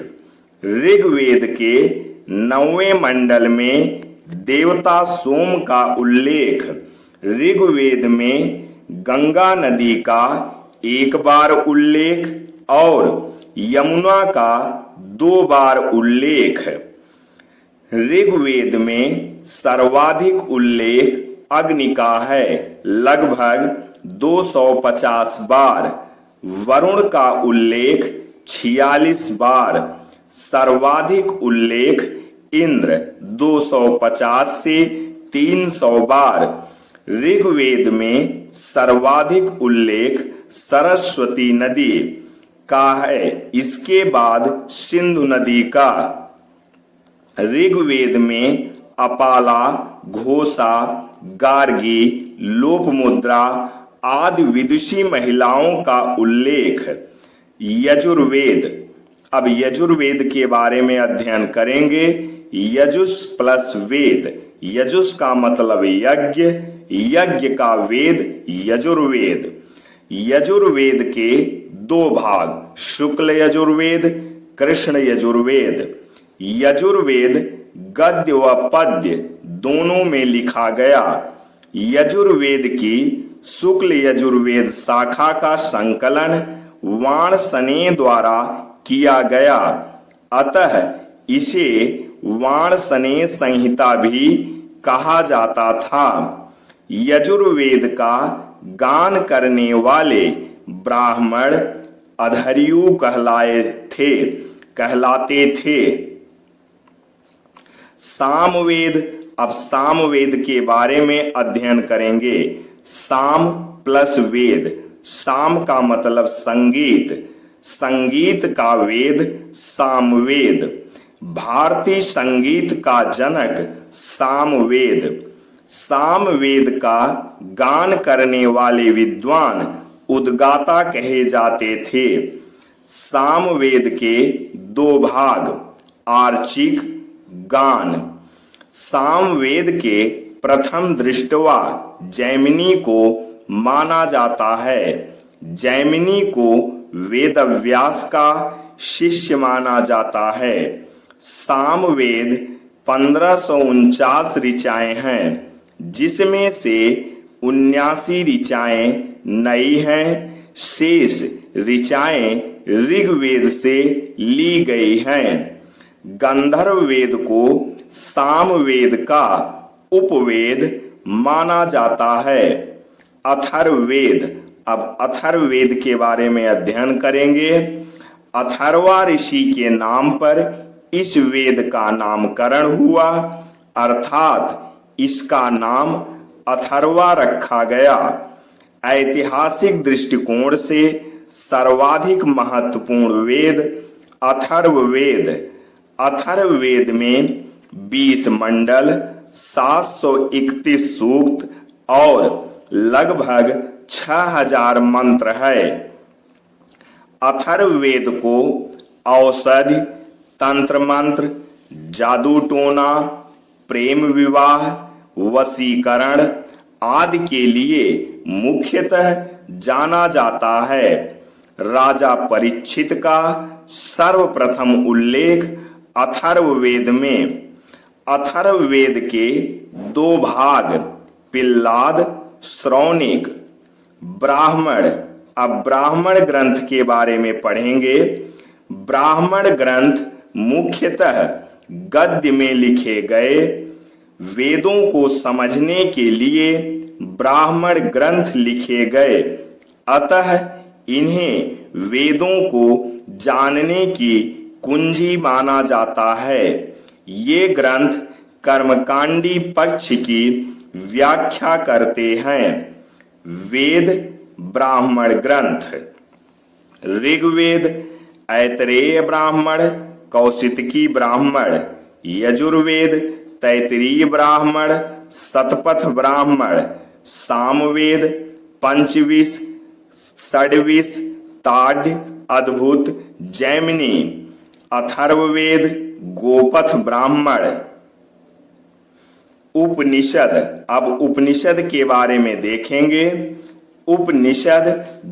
ऋग्वेद के 9वें मंडल में देवता सोम का उल्लेख। ऋग्वेद में गंगा नदी का 1 बार उल्लेख और यमुना का 2 बार उल्लेख। ऋग्वेद में सर्वाधिक उल्लेख अग्नि का है, लगभग 250 बार। वरुण का उल्लेख 46 बार। सर्वाधिक उल्लेख इंद्र 250 से 300 बार। ऋग्वेद में सर्वाधिक उल्लेख सरस्वती नदी का है, इसके बाद सिंधु नदी का। ऋग्वेद में अपाला, घोषा, गार्गी, लोपमुद्रा आदि विदुषी महिलाओं का उल्लेख। यजुर्वेद, अब यजुर्वेद के बारे में अध्ययन करेंगे। यजुष प्लस वेद। यजुष का मतलब यज्ञ, यज्ञ का वेद यजुर्वेद। यजुर्वेद के 2 भाग, शुक्ल यजुर्वेद, कृष्ण यजुर्वेद। यजुर्वेद गद्य व पद्य दोनों में लिखा गया। यजुर्वेद की शुक्ल यजुर्वेद शाखा का संकलन वाणसनेय द्वारा किया गया। अतः इसे वाणसने संहिता भी कहा जाता था। यजुर्वेद का गान करने वाले ब्राह्मण अधर्यु कहलाते थे। सामवेद, अब सामवेद के बारे में अध्ययन करेंगे। साम प्लस वेद, साम का मतलब संगीत, संगीत का वेद सामवेद। भारतीय संगीत का जनक सामवेद। सामवेद का गान करने वाले विद्वान उद्गाता कहे जाते थे। सामवेद के दो भाग, आर्चिक, गान। सामवेद के प्रथम दृष्टवा जैमिनी को माना जाता है। जैमिनी को वेदव्यास का शिष्य माना जाता है। सामवेद 1549 ऋचाएं हैं, जिसमें से 79 ऋचाएं नई हैं। शेष ऋचाएं ऋग्वेद से ली गई हैं। गंधर्व वेद को सामवेद का उपवेद माना जाता है। अथर्ववेद, अब अथर्ववेद के बारे में अध्ययन करेंगे। अथर्वा ऋषि के नाम पर इस वेद का नामकरण हुआ, अर्थात इसका नाम अथर्वा रखा गया। ऐतिहासिक दृष्टिकोण से सर्वाधिक महत्वपूर्ण वेद अथर्ववेद। अथर्ववेद में 20 मंडल, 731 सूक्त और लगभग 6000 मंत्र है। अथर्ववेद को औषधि, तंत्र मंत्र, जादू टोना, प्रेम विवाह, वशीकरण आदि के लिए मुख्यतः जाना जाता है। राजा परीक्षित का सर्वप्रथम उल्लेख अथर्ववेद में। अथर्ववेद के दो भाग, पिल्लाद, श्रौनिक। ब्राह्मण, अब ब्राह्मण ग्रंथ के बारे में पढ़ेंगे। ब्राह्मण ग्रंथ मुख्यतः गद्य में लिखे गए वेदों को समझने के लिए ब्राह्मण ग्रंथ लिखे गए, अतः इन्हें वेदों को जानने की कुंजी माना जाता है। ये ग्रंथ कर्मकांडी पक्ष की व्याख्या करते हैं। वेद ब्राह्मण ग्रंथ। ऋग्वेद ऐतरेय ब्राह्मण, कौशितकी ब्राह्मण। यजुर्वेद तैतरीय ब्राह्मण, शतपथ ब्राह्मण। सामवेद पंचविश, षड्विश, ताड्य, अद्भुत, जैमिनी। अथर्ववेद गोपथ ब्राह्मण। उपनिषद, अब उपनिषद के बारे में देखेंगे। उपनिषद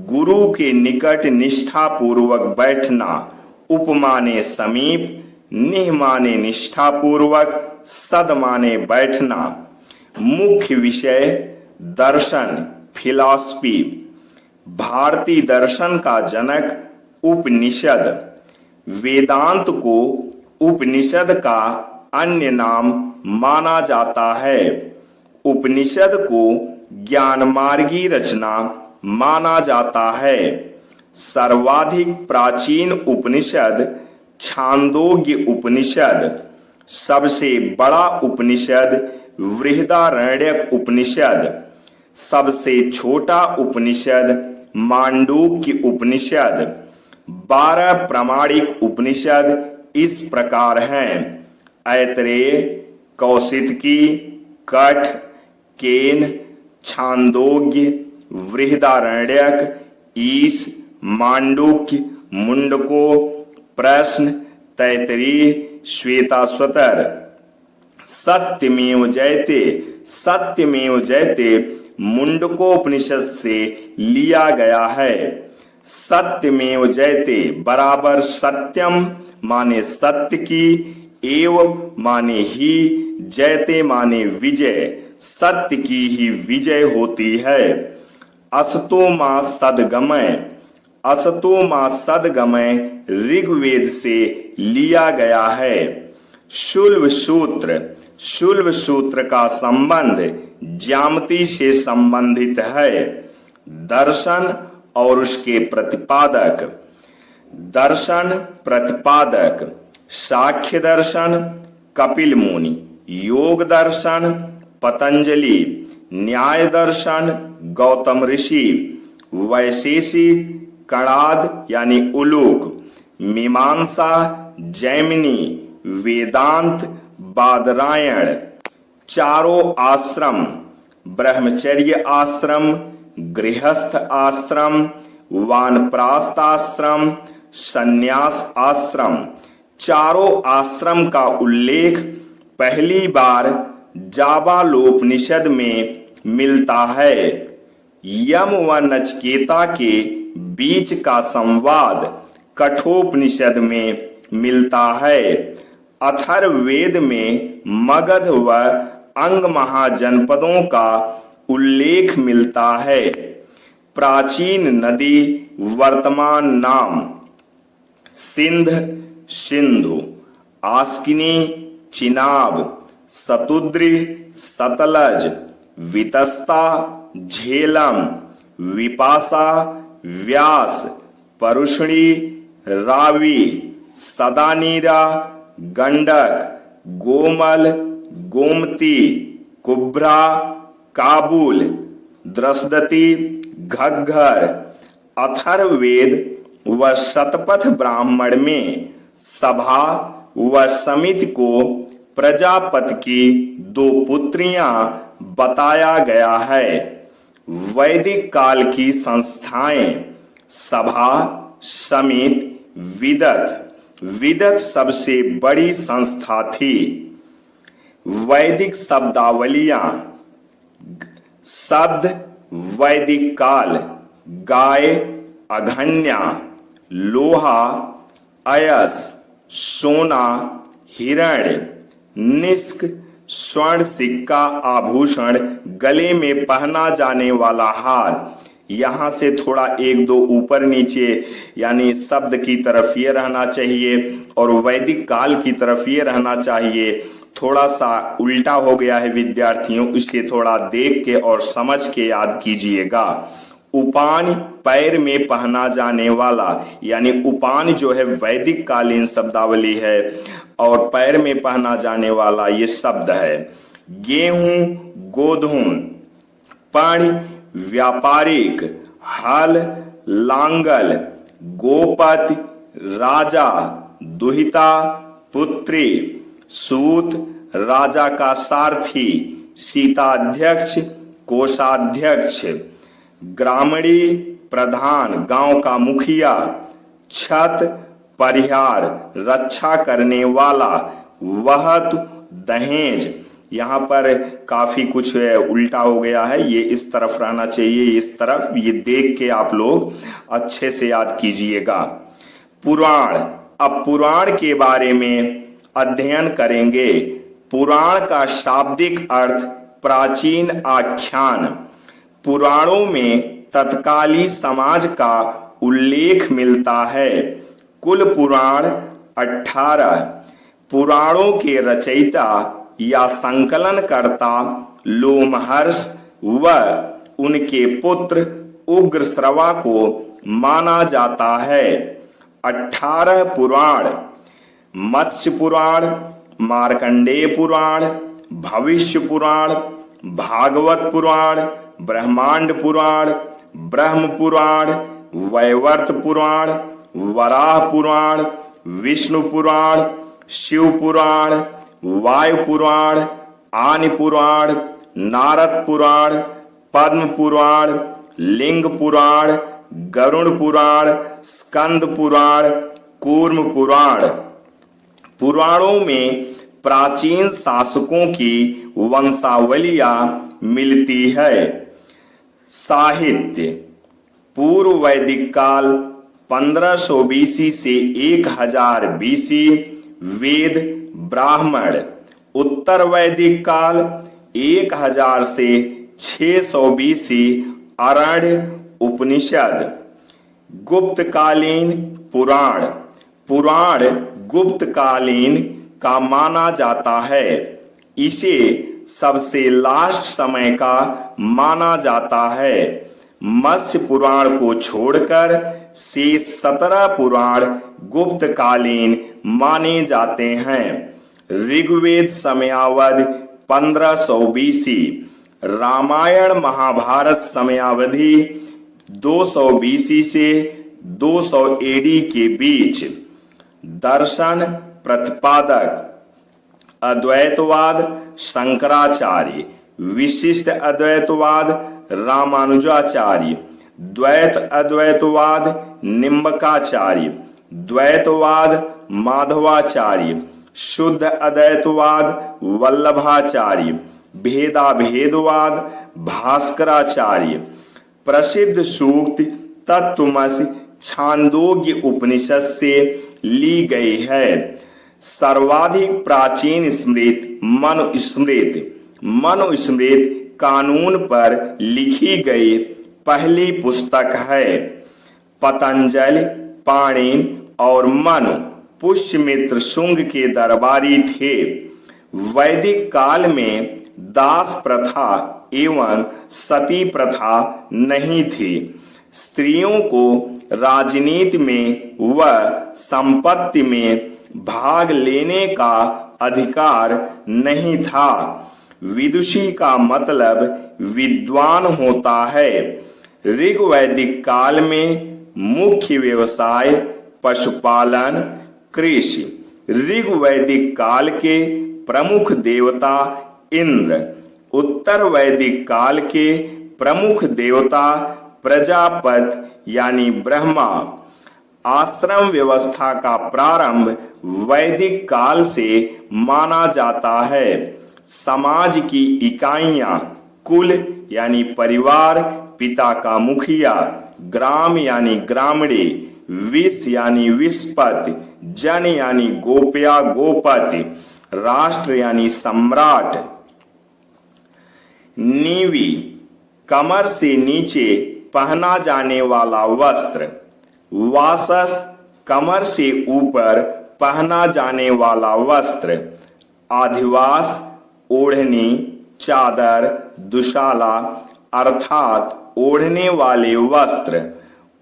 गुरु के निकट निष्ठा पूर्वक बैठना। उप माने समीप, निह माने निष्ठा पूर्वक, सद माने बैठना। मुख्य विषय दर्शन, फिलॉसफी। भारतीय दर्शन का जनक उपनिषद। वेदांत को उपनिषद का अन्य नाम माना जाता है। उपनिषद को ज्ञानमार्गी रचना माना जाता है। सर्वाधिक प्राचीन उपनिषद छांदोग्य उपनिषद। सबसे बड़ा उपनिषद बृहदारण्यक उपनिषद। सबसे छोटा उपनिषद मांडूक्य उपनिषद। 12 प्रामाणिक उपनिषद इस प्रकार हैं: ऐतरेय, कौशितकी, कठ, केन, छांदोग्य, बृहदारण्यक, ईश, मांडूक्य, मुंडको, प्रश्न, तैतरीय, श्वेताश्वतर। सत्यमेव जयते, सत्यमेव जयते मुंडकोपनिषद से लिया गया है। सत्यमेव जयते बराबर सत्यम माने सत्य की, एव माने ही, जयते माने विजय, सत्य की ही विजय होती है। असतो मा सदगमय, असतो मा सदगमय ऋग्वेद से लिया गया है। शुल्ब सूत्र का संबंध ज्यामिति से संबंधित है। दर्शन और उसके प्रतिपादक। दर्शन प्रतिपादक सांख्य दर्शन कपिल मुनि, योग दर्शन पतंजलि, न्याय दर्शन गौतम ऋषि, वैशेषिक कणाद यानी उलूक, मीमांसा जैमिनी, वेदांत बादरायण। चारों आश्रम ब्रह्मचर्य आश्रम, गृहस्थ आश्रम, वानप्रस्थ आश्रम, संन्यास आश्रम, चारों आश्रम का उल्लेख पहली बार जाबालोपनिषद में मिलता है। यम व नचिकेता के बीच का संवाद कठोपनिषद में मिलता है। अथर्ववेद में मगध व अंग महाजनपदों का उल्लेख मिलता है। प्राचीन नदी वर्तमान नाम सिंध, सिंधु, आस्किनी, चिनाब, सतुद्री, सतलज, वितस्ता, झेलम, विपासा, व्यास, परुष्णी, रावी, सदानीरा, गंडक, गोमल, गोमती, कुब्रा, काबुल, द्रसदती, घग्घर। अथर्ववेद व शतपथ ब्राह्मण में सभा व समिति को प्रजापति की 2 पुत्रियां बताया गया है। वैदिक काल की संस्थाएं सभा, समिति, विदत। विदत सबसे बड़ी संस्था थी। वैदिक शब्दावलियां। शब्द वैदिक काल गाय, अघन्या, लोहा, अयस, सोना, हिरण्य, निष्क, स्वर्ण, सिक्का, आभूषण, गले में पहना जाने वाला हार। यहाँ से थोड़ा 1-2 ऊपर नीचे यानी शब्द की तरफ ये रहना चाहिए और वैदिक काल की तरफ ये रहना चाहिए। थोड़ा सा उल्टा हो गया है विद्यार्थियों, इसके थोड़ा देख के और समझ के याद कीजिएगा। उपान पैर में पहना जाने वाला, यानी उपान जो है वैदिक कालीन शब्दावली है और पैर में पहना जाने वाला ये शब्द है। गेहूं, गोधूम, पण, व्यापारिक, हल, लांगल, गोपति, राजा, दुहिता, पुत्री, सूत, राजा का सारथी, सीताध्यक्ष, कोषाध्यक्ष, ग्रामणी, प्रधान, गांव का मुखिया, छत, परिहार, रक्षा करने वाला, वहत, दहेज। यहाँ पर काफी कुछ उल्टा हो गया है, ये इस तरफ रहना चाहिए, इस तरफ। ये देख के आप लोग अच्छे से याद कीजिएगा। पुराण। अब पुराण के बारे में अध्ययन करेंगे। पुराण का शाब्दिक अर्थ प्राचीन आख्यान। पुराणों में तत्कालीन समाज का उल्लेख मिलता है। कुल पुराण 18। पुराणों के रचयिता या संकलनकर्ता लोमहर्ष व उनके पुत्र उग्रश्रवा को माना जाता है। 18 पुराण मत्स्य पुराण, मार्कंडेय पुराण, भविष्य पुराण, भागवत पुराण, ब्रह्मांड पुराण, ब्रह्म पुराण, वैवर्त पुराण, वराह पुराण, विष्णु पुराण, शिव पुराण, वायु पुराण, आनि पुराण, नारद पुराण, पद्म पुराण, लिंग पुराण, गरुड़ पुराण, स्कंद पुराण, कूर्म पुराण। पुराणों में प्राचीन शासकों की वंशावलियां मिलती है। साहित्य। पूर्व वैदिक काल 1500 बीसी से 1000 बीसी वेद ब्राह्मण। उत्तर वैदिक काल 1000 से 600 बीसी अरण्य उपनिषद। गुप्तकालीन पुराण, पुराण गुप्तकालीन का माना जाता है। इसे सबसे लास्ट समय का माना जाता है। मत्स्य पुराण को छोड़कर शेष 17 पुराण गुप्तकालीन माने जाते हैं। ऋग्वेद समयावधि 1500 BC, रामायण महाभारत समयावधि 200 BC से 200 AD के बीच। दर्शन प्रतिपादक अद्वैतवाद शंकराचार्य, विशिष्ट अद्वैतवाद रामानुजाचार्य, द्वैत अद्वैतवाद निम्बकाचार्य, द्वैतवाद माधवाचार्य, शुद्ध अद्वैतवाद वल्लभाचार्य, भेदाभेदवाद भास्कराचार्य। प्रसिद्ध सूक्त तत्त्वमसि छांदोग्य उपनिषद से ली गई है। सर्वाधिक प्राचीन स्मृति मनुस्मृति कानून पर लिखी गई पहली पुस्तक है। पतंजलि, पाणिनि और मनु पुष्यमित्र शुंग के दरबारी थे। वैदिक काल में दास प्रथा एवं सती प्रथा नहीं थी। स्त्रियों को राजनीति में व संपत्ति में भाग लेने का अधिकार नहीं था। विदुषी का मतलब विद्वान होता है। ऋग्वैदिक काल में मुख्य व्यवसाय पशुपालन, कृषि। ऋग्वैदिक काल के प्रमुख देवता इंद्र, उत्तर वैदिक काल के प्रमुख देवता प्रजापति यानी ब्रह्मा। आश्रम व्यवस्था का प्रारंभ वैदिक काल से माना जाता है। समाज की इकाइयां कुल यानी परिवार, पिता का मुखिया, ग्राम यानी ग्रामणे, विष यानी विस्पति, जन यानी गोप्या गोपति, राष्ट्र यानी सम्राट। नीवी कमर से नीचे पहना जाने वाला वस्त्र। वासस कमर से ऊपर पहना जाने वाला वस्त्र। आधिवास ओढ़नी, चादर, दुशाला अर्थात ओढ़ने वाले वस्त्र।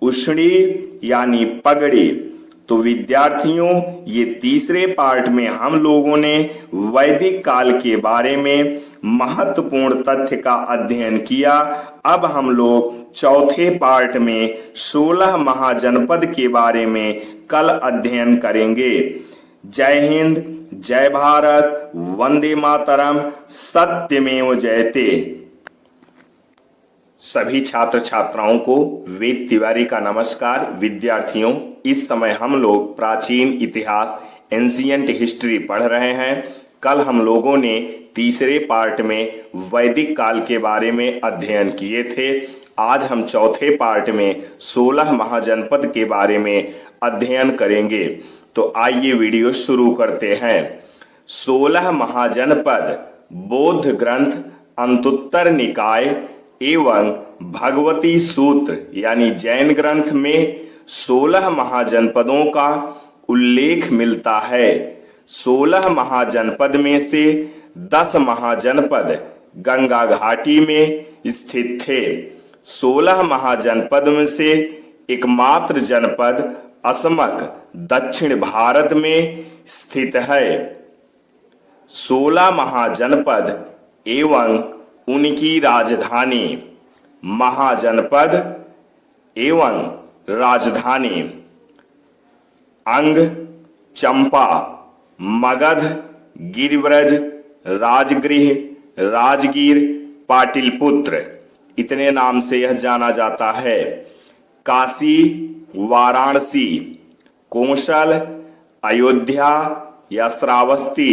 उष्णी यानी पगड़ी। तो विद्यार्थियों, ये तीसरे पार्ट में हम लोगों ने वैदिक काल के बारे में महत्वपूर्ण तथ्य का अध्ययन किया। अब हम लोग चौथे पार्ट में 16 महाजनपद के बारे में कल अध्ययन करेंगे। जय हिंद, जय भारत, वंदे मातरम, सत्यमेव जयते। सभी छात्र छात्राओं को वेद तिवारी का नमस्कार। विद्यार्थियों, इस समय हम लोग प्राचीन इतिहास एंशिएंट हिस्ट्री पढ़ रहे हैं। कल हम लोगों ने तीसरे पार्ट में वैदिक काल के बारे में अध्ययन किए थे। आज हम चौथे पार्ट में 16 महाजनपद के बारे में अध्ययन करेंगे। तो आइए वीडियो शुरू करते हैं। 16 महाजनपद बौद्ध ग्रंथ अंतुत्तर निकाय एवं भगवती सूत्र यानी जैन ग्रंथ में 16 महाजनपदों का उल्लेख मिलता है। 16 महाजनपद में से 10 महाजनपद गंगा घाटी में स्थित थे। 16 महाजनपद में से एकमात्र जनपद असमक दक्षिण भारत में स्थित है। 16 महाजनपद एवं उनकी राजधानी। महाजनपद एवं राजधानी। अंग, चंपा, मगध, गिरिव्रज, राजगृह, राजगीर, पाटिलपुत्र, इतने नाम से यह जाना जाता है। काशी, वाराणसी, कोशल, अयोध्या या श्रावस्ती,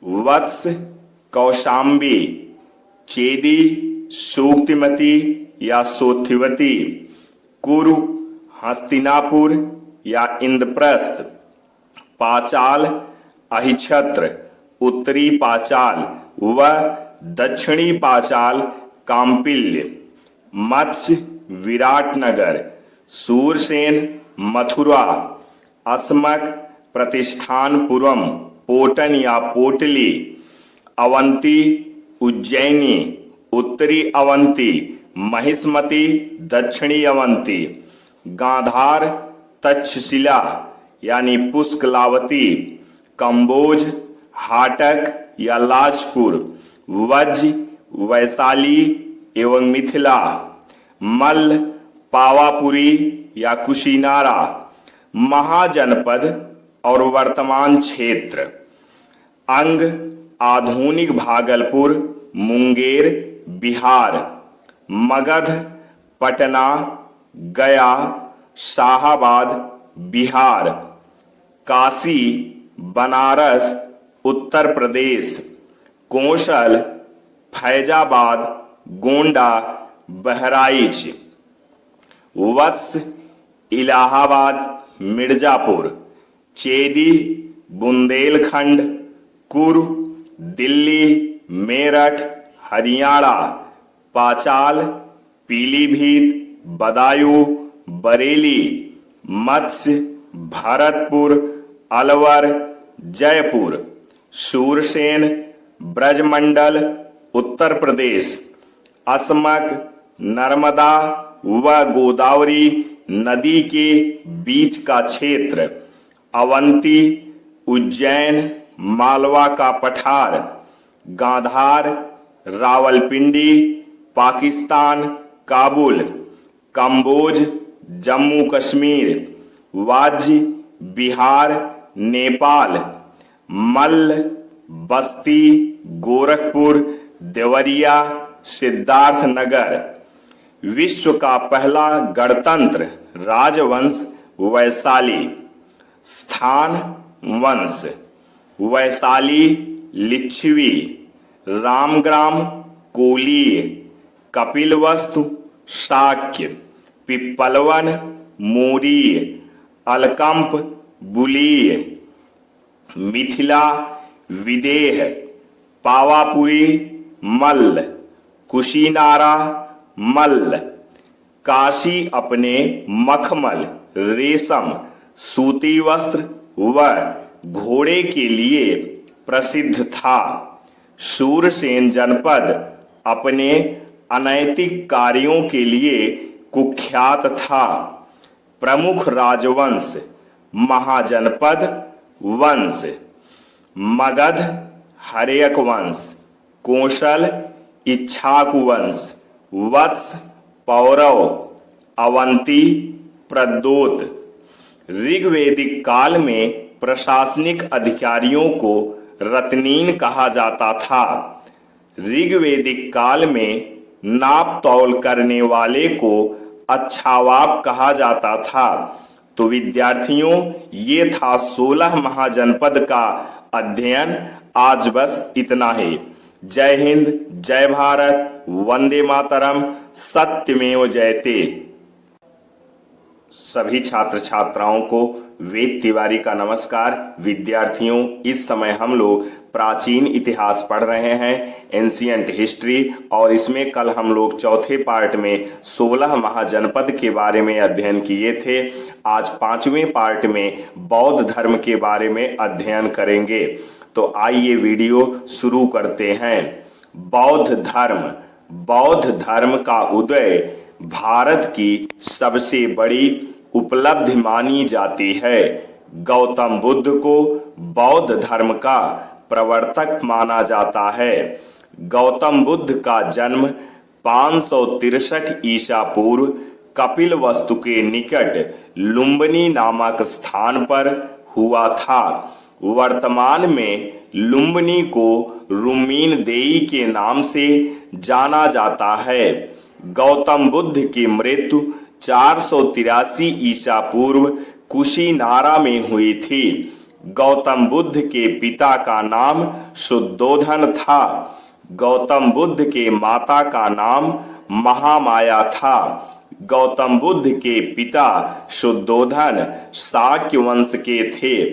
वत्स, कौशाम्बी, चेदी, सूक्तिमती या सोथिवती, कुरु, हस्तिनापुर या इंद्रप्रस्थ, पाचाल, अहिछत्र, उत्तरी पाचाल व दक्षिणी पाचाल काम्पिल्य, मत्स्य, विराटनगर, सूरसेन मथुरा, अस्मक प्रतिष्ठानपुरम पोटन या पोटली, अवंती उज्जैनी, उत्तरी अवंती, महिष्मती दक्षिणी अवंती, गांधार तक्षशिला यानी पुष्कलावती, कंबोज हाटक या लाजपुर, वज्ज वैशाली एवं मिथिला, मल्ल पावापुरी या कुशीनारा। महाजनपद और वर्तमान क्षेत्र। अंग आधुनिक भागलपुर, मुंगेर, बिहार। मगध पटना, गया, शाहाबाद, बिहार। काशी बनारस, उत्तर प्रदेश। कोंसल फैजाबाद, गोंडा, बहराइच। वत्स इलाहाबाद, मिर्जापुर। चेदी बुंदेलखंड, कुरु दिल्ली, मेरठ, हरियाणा। पाचाल पीलीभीत, बदायूं, बरेली। मत्स्य भरतपुर, अलवर, जयपुर। सूरसेन ब्रजमंडल, उत्तर प्रदेश। अस्मक नर्मदा व गोदावरी नदी के बीच का क्षेत्र। अवंती उज्जैन, मालवा का पठार। गांधार रावलपिंडी, पाकिस्तान, काबुल। कंबोज जम्मू कश्मीर। वाज्य बिहार, नेपाल। मल्ल बस्ती, गोरखपुर, देवरिया, सिद्धार्थ नगर। विश्व का पहला गणतंत्र राजवंश वैशाली। स्थान वंश। वैशाली लिच्छवी। रामग्राम कोलीय। कपिलवस्तु शाक्य। पिप्पलवन मौर्य। अलकंप बुलीय। मिथिला विदेह। पावापुरी मल्ल। कुशीनारा मल्ल। काशी अपने मखमल, रेशम, सूती वस्त्र व घोड़े के लिए प्रसिद्ध था। सूरसेन जनपद अपने अनैतिक कार्यों के लिए कुख्यात था। प्रमुख राजवंश। महाजनपद वंश। मगध हर्यक वंश। कोशल इक्ष्वाकु वंश। वत्स पौरव। अवंती प्रद्योत। ऋग्वैदिक काल में प्रशासनिक अधिकारियों को रत्नीन कहा जाता था। ऋग्वैदिक काल में नाप तौल करने वाले को अच्छावाप कहा जाता था। तो विद्यार्थियों, ये था 16 महाजनपद का अध्ययन। आज बस इतना ही। जय हिंद, जय भारत, वंदे मातरम, सत्यमेव जयते। सभी छात्र छात्राओं को वेद तिवारी का नमस्कार। विद्यार्थियों, इस समय हम लोग प्राचीन इतिहास पढ़ रहे हैं, एंशियंट हिस्ट्री, और इसमें कल हम लोग चौथे पार्ट में 16 महाजनपद के बारे में अध्ययन किए थे। आज 5वें पार्ट में बौद्ध धर्म के बारे में अध्ययन करेंगे। तो आइए वीडियो शुरू करते हैं। बौद्ध धर्म। बौद्ध धर्म का उदय भारत की सबसे बड़ी उपलब्धि मानी जाती है। गौतम बुद्ध को बौद्ध धर्म का प्रवर्तक माना जाता है। गौतम बुद्ध का जन्म 563 ईसा पूर्व कपिलवस्तु के निकट लुम्बिनी नामक स्थान पर हुआ था। वर्तमान में लुम्बिनी को रुमीन देई के नाम से जाना जाता है। गौतम बुद्ध की मृत्यु 483 ईसा पूर्व कुशीनारा में हुई थी। गौतम बुद्ध के पिता का नाम शुद्धोधन था। गौतम बुद्ध के माता का नाम महामाया था। गौतम बुद्ध के पिता शुद्धोधन शाक्य वंश के थे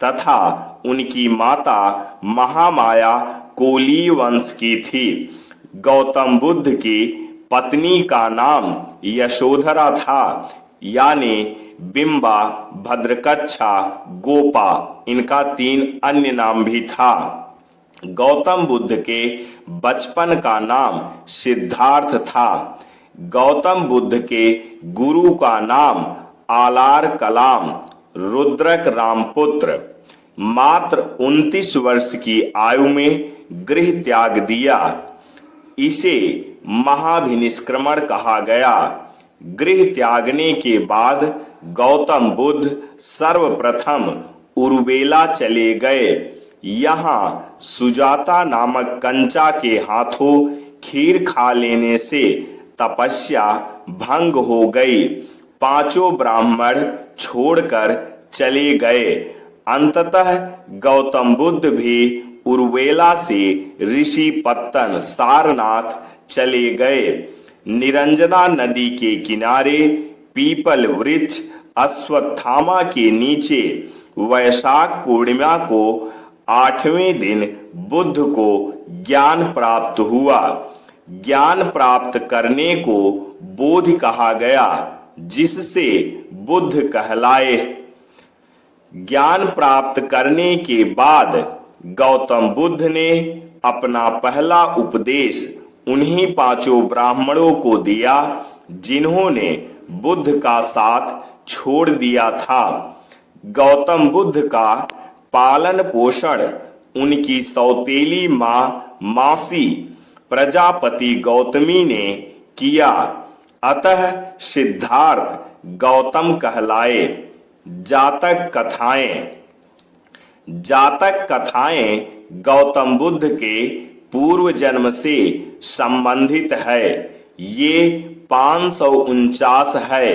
तथा उनकी माता महामाया कोली वंश की थी। गौतम बुद्ध की पत्नी का नाम यशोधरा था। यानी बिंबा, भद्रकच्छा, गोपा, इनका 3 अन्य नाम भी था। गौतम बुद्ध के बचपन का नाम सिद्धार्थ था। गौतम बुद्ध के गुरु का नाम आलार कलाम रुद्रक रामपुत्र। मात्र 29 वर्ष की आयु में गृह त्याग दिया। इसे महाभिनिष्क्रमण कहा गया। गृह त्यागने के बाद गौतम बुद्ध सर्वप्रथम उरुवेला चले गए। यहाँ सुजाता नामक कंचा के हाथों खीर खा लेने से तपस्या भंग हो गई। 5 ब्राह्मण छोड़कर चले गए। अंततः गौतम बुद्ध भी उरुवेला से ऋषि पत्तन सारनाथ चले गए। निरंजना नदी के किनारे पीपल वृक्ष अश्वत्थामा के नीचे वैशाख पूर्णिमा को 8वें दिन बुद्ध को ज्ञान प्राप्त हुआ। ज्ञान प्राप्त करने को बोधि कहा गया, जिससे बुद्ध कहलाए। ज्ञान प्राप्त करने के बाद गौतम बुद्ध ने अपना पहला उपदेश उन्हीं 5 ब्राह्मणों को दिया जिन्होंने बुद्ध का साथ छोड़ दिया था। गौतम बुद्ध का पालन पोषण उनकी सौतेली मासी प्रजापति गौतमी ने किया। अतः सिद्धार्थ गौतम कहलाए। जातक कथाएं गौतम बुद्ध के पूर्व जन्म से संबंधित है। ये 549 है।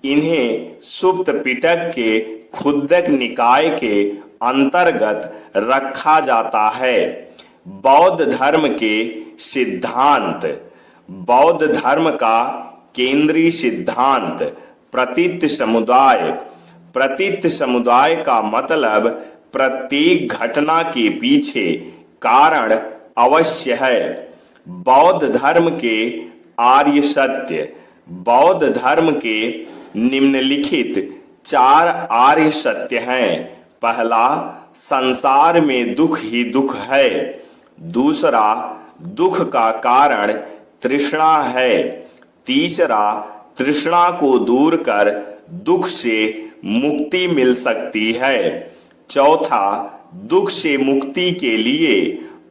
इन्हें सुप्त पिटक के खुद्दक निकाय के अंतर्गत रखा जाता है। बौद्ध धर्म के सिद्धांत। बौद्ध धर्म का केंद्रीय सिद्धांत प्रतीत समुदाय। प्रतीत समुदाय का मतलब प्रत्येक घटना के पीछे कारण अवश्य है। बौद्ध धर्म के आर्य सत्य। बौद्ध धर्म के निम्नलिखित 4 आर्य सत्य हैं। पहला, संसार में दुख ही दुख है। दूसरा, दुख का कारण तृष्णा है। तीसरा, तृष्णा को दूर कर दुख से मुक्ति मिल सकती है। चौथा, दुख से मुक्ति के लिए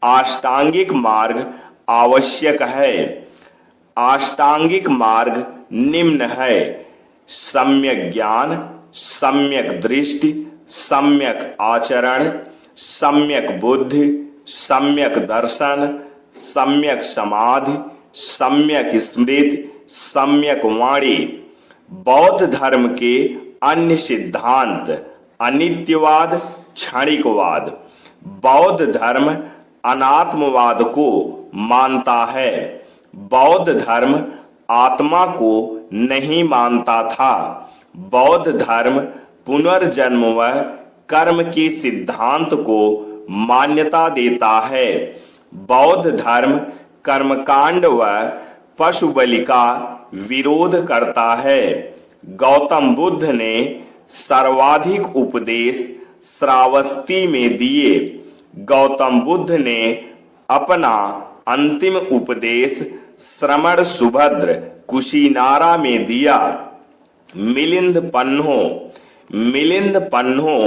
अष्टांगिक मार्ग आवश्यक है। अष्टांगिक मार्ग निम्न है: सम्यक ज्ञान, सम्यक दृष्टि, सम्यक आचरण, सम्यक बुद्धि, सम्यक दर्शन, सम्यक समाधि, सम्यक स्मृति, सम्यक वाणी। बौद्ध धर्म के अन्य सिद्धांत: अनित्यवाद, क्षणिकवाद। बौद्ध धर्म अनात्मवाद को मानता है। बौद्ध धर्म आत्मा को नहीं मानता था। बौद्ध धर्म पुनर्जन्म व कर्म के सिद्धांत को मान्यता देता है। बौद्ध धर्म कर्मकांड व पशु बलि का विरोध करता है। गौतम बुद्ध ने सर्वाधिक उपदेश श्रावस्ती में दिए। गौतम बुद्ध ने अपना अंतिम उपदेश श्रमण सुभद्र कुशीनारा में दिया। मिलिंद पन्हो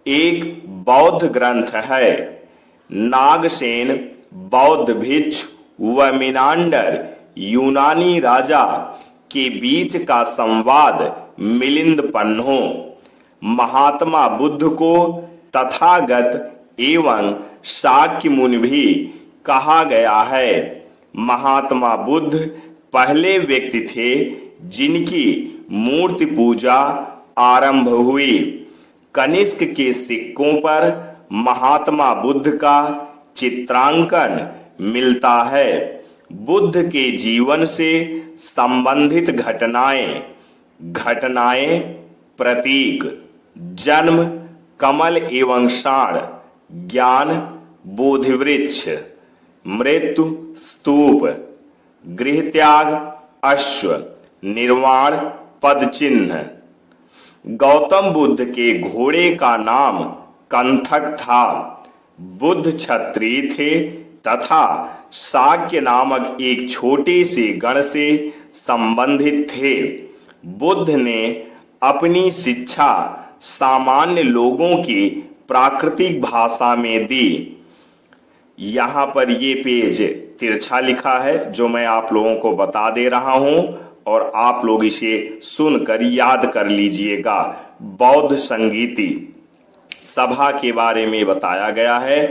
एक बौद्ध ग्रंथ है। नागसेन बौद्ध भिक्षु व मिनांडर यूनानी राजा के बीच का संवाद मिलिंद पन्हो। महात्मा बुद्ध को तथागत एवं शाक्य मुनि भी कहा गया है। महात्मा बुद्ध पहले व्यक्ति थे जिनकी मूर्ति पूजा आरंभ हुई। कनिष्क के सिक्कों पर महात्मा बुद्ध का चित्रांकन मिलता है। बुद्ध के जीवन से संबंधित घटनाएं प्रतीक: जन्म कमल एवं षाण, ज्ञान बोधिवृक्ष, मृत्यु स्तूप, गृहत्याग अश्व, निर्वाण पद चिन्ह। गौतम बुद्ध के घोड़े का नाम कंथक था। बुद्ध क्षत्रिय थे तथा शाक्य नामक एक छोटे से गण से संबंधित थे। बुद्ध ने अपनी शिक्षा सामान्य लोगों की प्राकृतिक भाषा में दी। यहाँ पर ये पेज तिरछा लिखा है जो मैं आप लोगों को बता दे रहा हूं और आप लोग इसे सुनकर याद कर लीजिएगा। बौद्ध संगीति सभा के बारे में बताया गया है।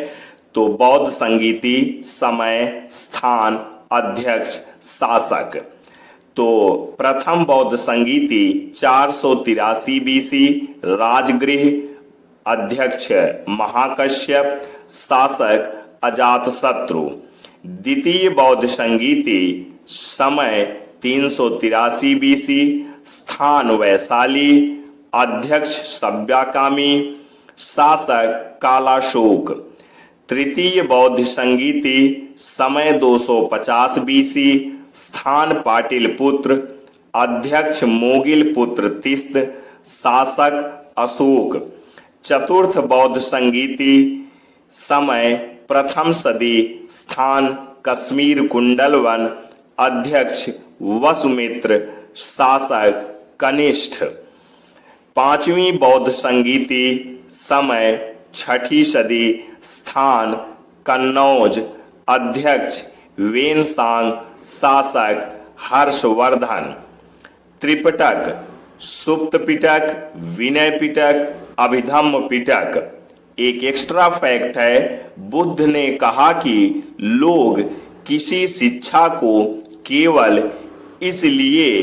तो बौद्ध संगीति समय, स्थान, अध्यक्ष, शासक। तो प्रथम बौद्ध संगीति 483 बीसी, राजगृह, अध्यक्ष महाकश्यप, शासक अजातशत्रु। द्वितीय बौद्ध संगीति समय 383 बीसी, स्थान वैशाली, अध्यक्ष सव्याकामी, शासक कालाशोक। तृतीय बौद्ध संगीति समय 250 बीसी, स्थान पाटिलपुत्र, अध्यक्ष मोगिल पुत्र तिस्त, शासक अशोक। चतुर्थ बौद्ध संगीति समय प्रथम सदी, स्थान कश्मीर कुंडलवन, अध्यक्ष वसुमित्र, शासक कनिष्ठ। पांचवी बौद्ध संगीति समय छठी सदी, स्थान कन्नौज, अध्यक्ष वेनसांग, शासक हर्षवर्धन। त्रिपिटक सुप्त पिटक, विनय पिटक, अभिधम्म पिटक। एक एक्स्ट्रा फैक्ट है, बुद्ध ने कहा कि लोग किसी शिक्षा को केवल इसलिए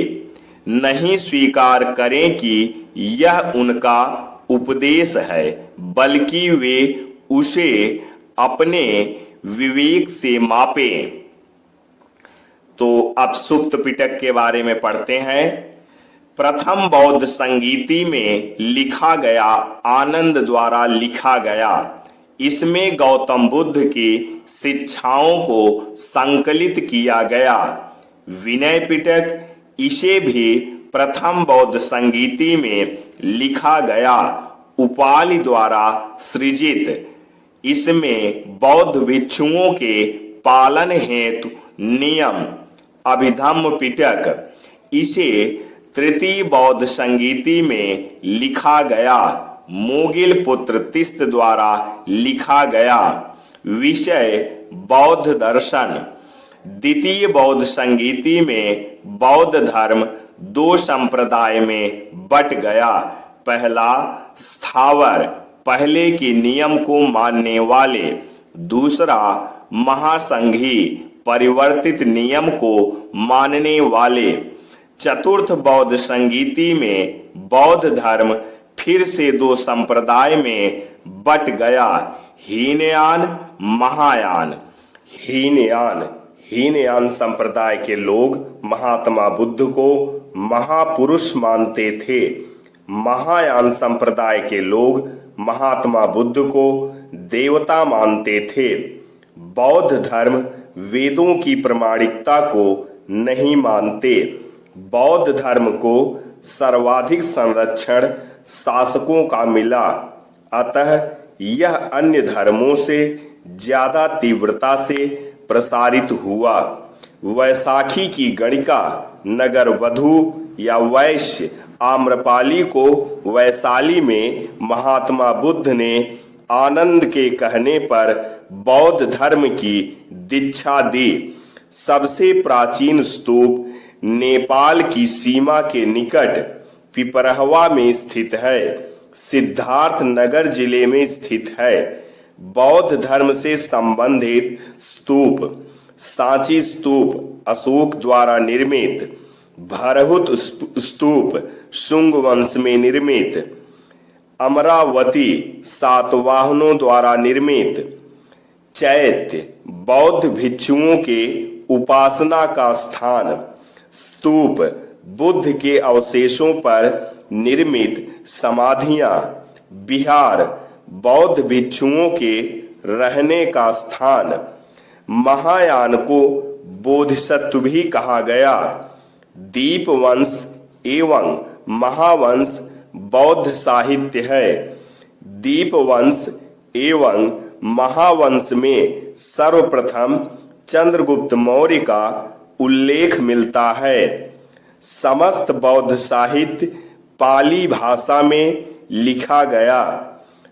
नहीं स्वीकार करें कि यह उनका उपदेश है, बल्कि वे उसे अपने विवेक से मापें। तो अब सुप्त पिटक के बारे में पढ़ते हैं। प्रथम बौद्ध संगीति में लिखा गया आनंद द्वारा लिखा गया। इसमें गौतम बुद्ध की शिक्षाओं को संकलित किया गया। विनय पिटक, इसे भी प्रथम बौद्ध संगीति में लिखा गया, उपालि द्वारा सृजित। इसमें बौद्ध भिक्षुओं के पालन हेतु नियम। अभिधम्म पिटक, इसे तृतीय बौद्ध संगीति में लिखा गया, मोगिल पुत्र तिस्त द्वारा लिखा गया। विषय बौद्ध दर्शन। द्वितीय बौद्ध संगीति में बौद्ध धर्म दो संप्रदाय में बट गया। पहला स्थावर, पहले के नियम को मानने वाले। दूसरा महासंघी, परिवर्तित नियम को मानने वाले। चतुर्थ बौद्ध संगीति में बौद्ध धर्म फिर से दो संप्रदाय में बट गया, हीनयान, महायान। हीनयान संप्रदाय के लोग महात्मा बुद्ध को महापुरुष मानते थे। महायान संप्रदाय के लोग महात्मा बुद्ध को देवता मानते थे। बौद्ध धर्म वेदों की प्रामाणिकता को नहीं मानते। बौद्ध धर्म को सर्वाधिक संरक्षण शासकों का मिला, अतः यह अन्य धर्मों से ज्यादा तीव्रता से प्रसारित हुआ। वैशाखी की गणिका नगर वधु या वैश्य आम्रपाली को वैशाली में महात्मा बुद्ध ने आनंद के कहने पर बौद्ध धर्म की दीक्षा दी। सबसे प्राचीन स्तूप नेपाल की सीमा के निकट पिपरहवा में स्थित है। सिद्धार्थ नगर जिले में स्थित है। बौद्ध धर्म से संबंधित स्तूप सांची स्तूप अशोक द्वारा निर्मित, भरहुत स्तूप शुंग वंश में निर्मित, अमरावती सातवाहनों द्वारा निर्मित, चैत्य बौद्ध भिक्षुओं के उपासना का स्थान, स्तूप बुद्ध के अवशेषों पर निर्मित समाधियां, विहार बौद्ध भिक्षुओं के रहने का स्थान। महायान को बोधिसत्व भी कहा गया। दीप वंश एवं महावंश बौद्ध साहित्य है। दीपवंश एवं महावंश में सर्वप्रथम चंद्रगुप्त मौर्य का उल्लेख मिलता है। समस्त बौद्ध साहित्य पाली भाषा में लिखा गया।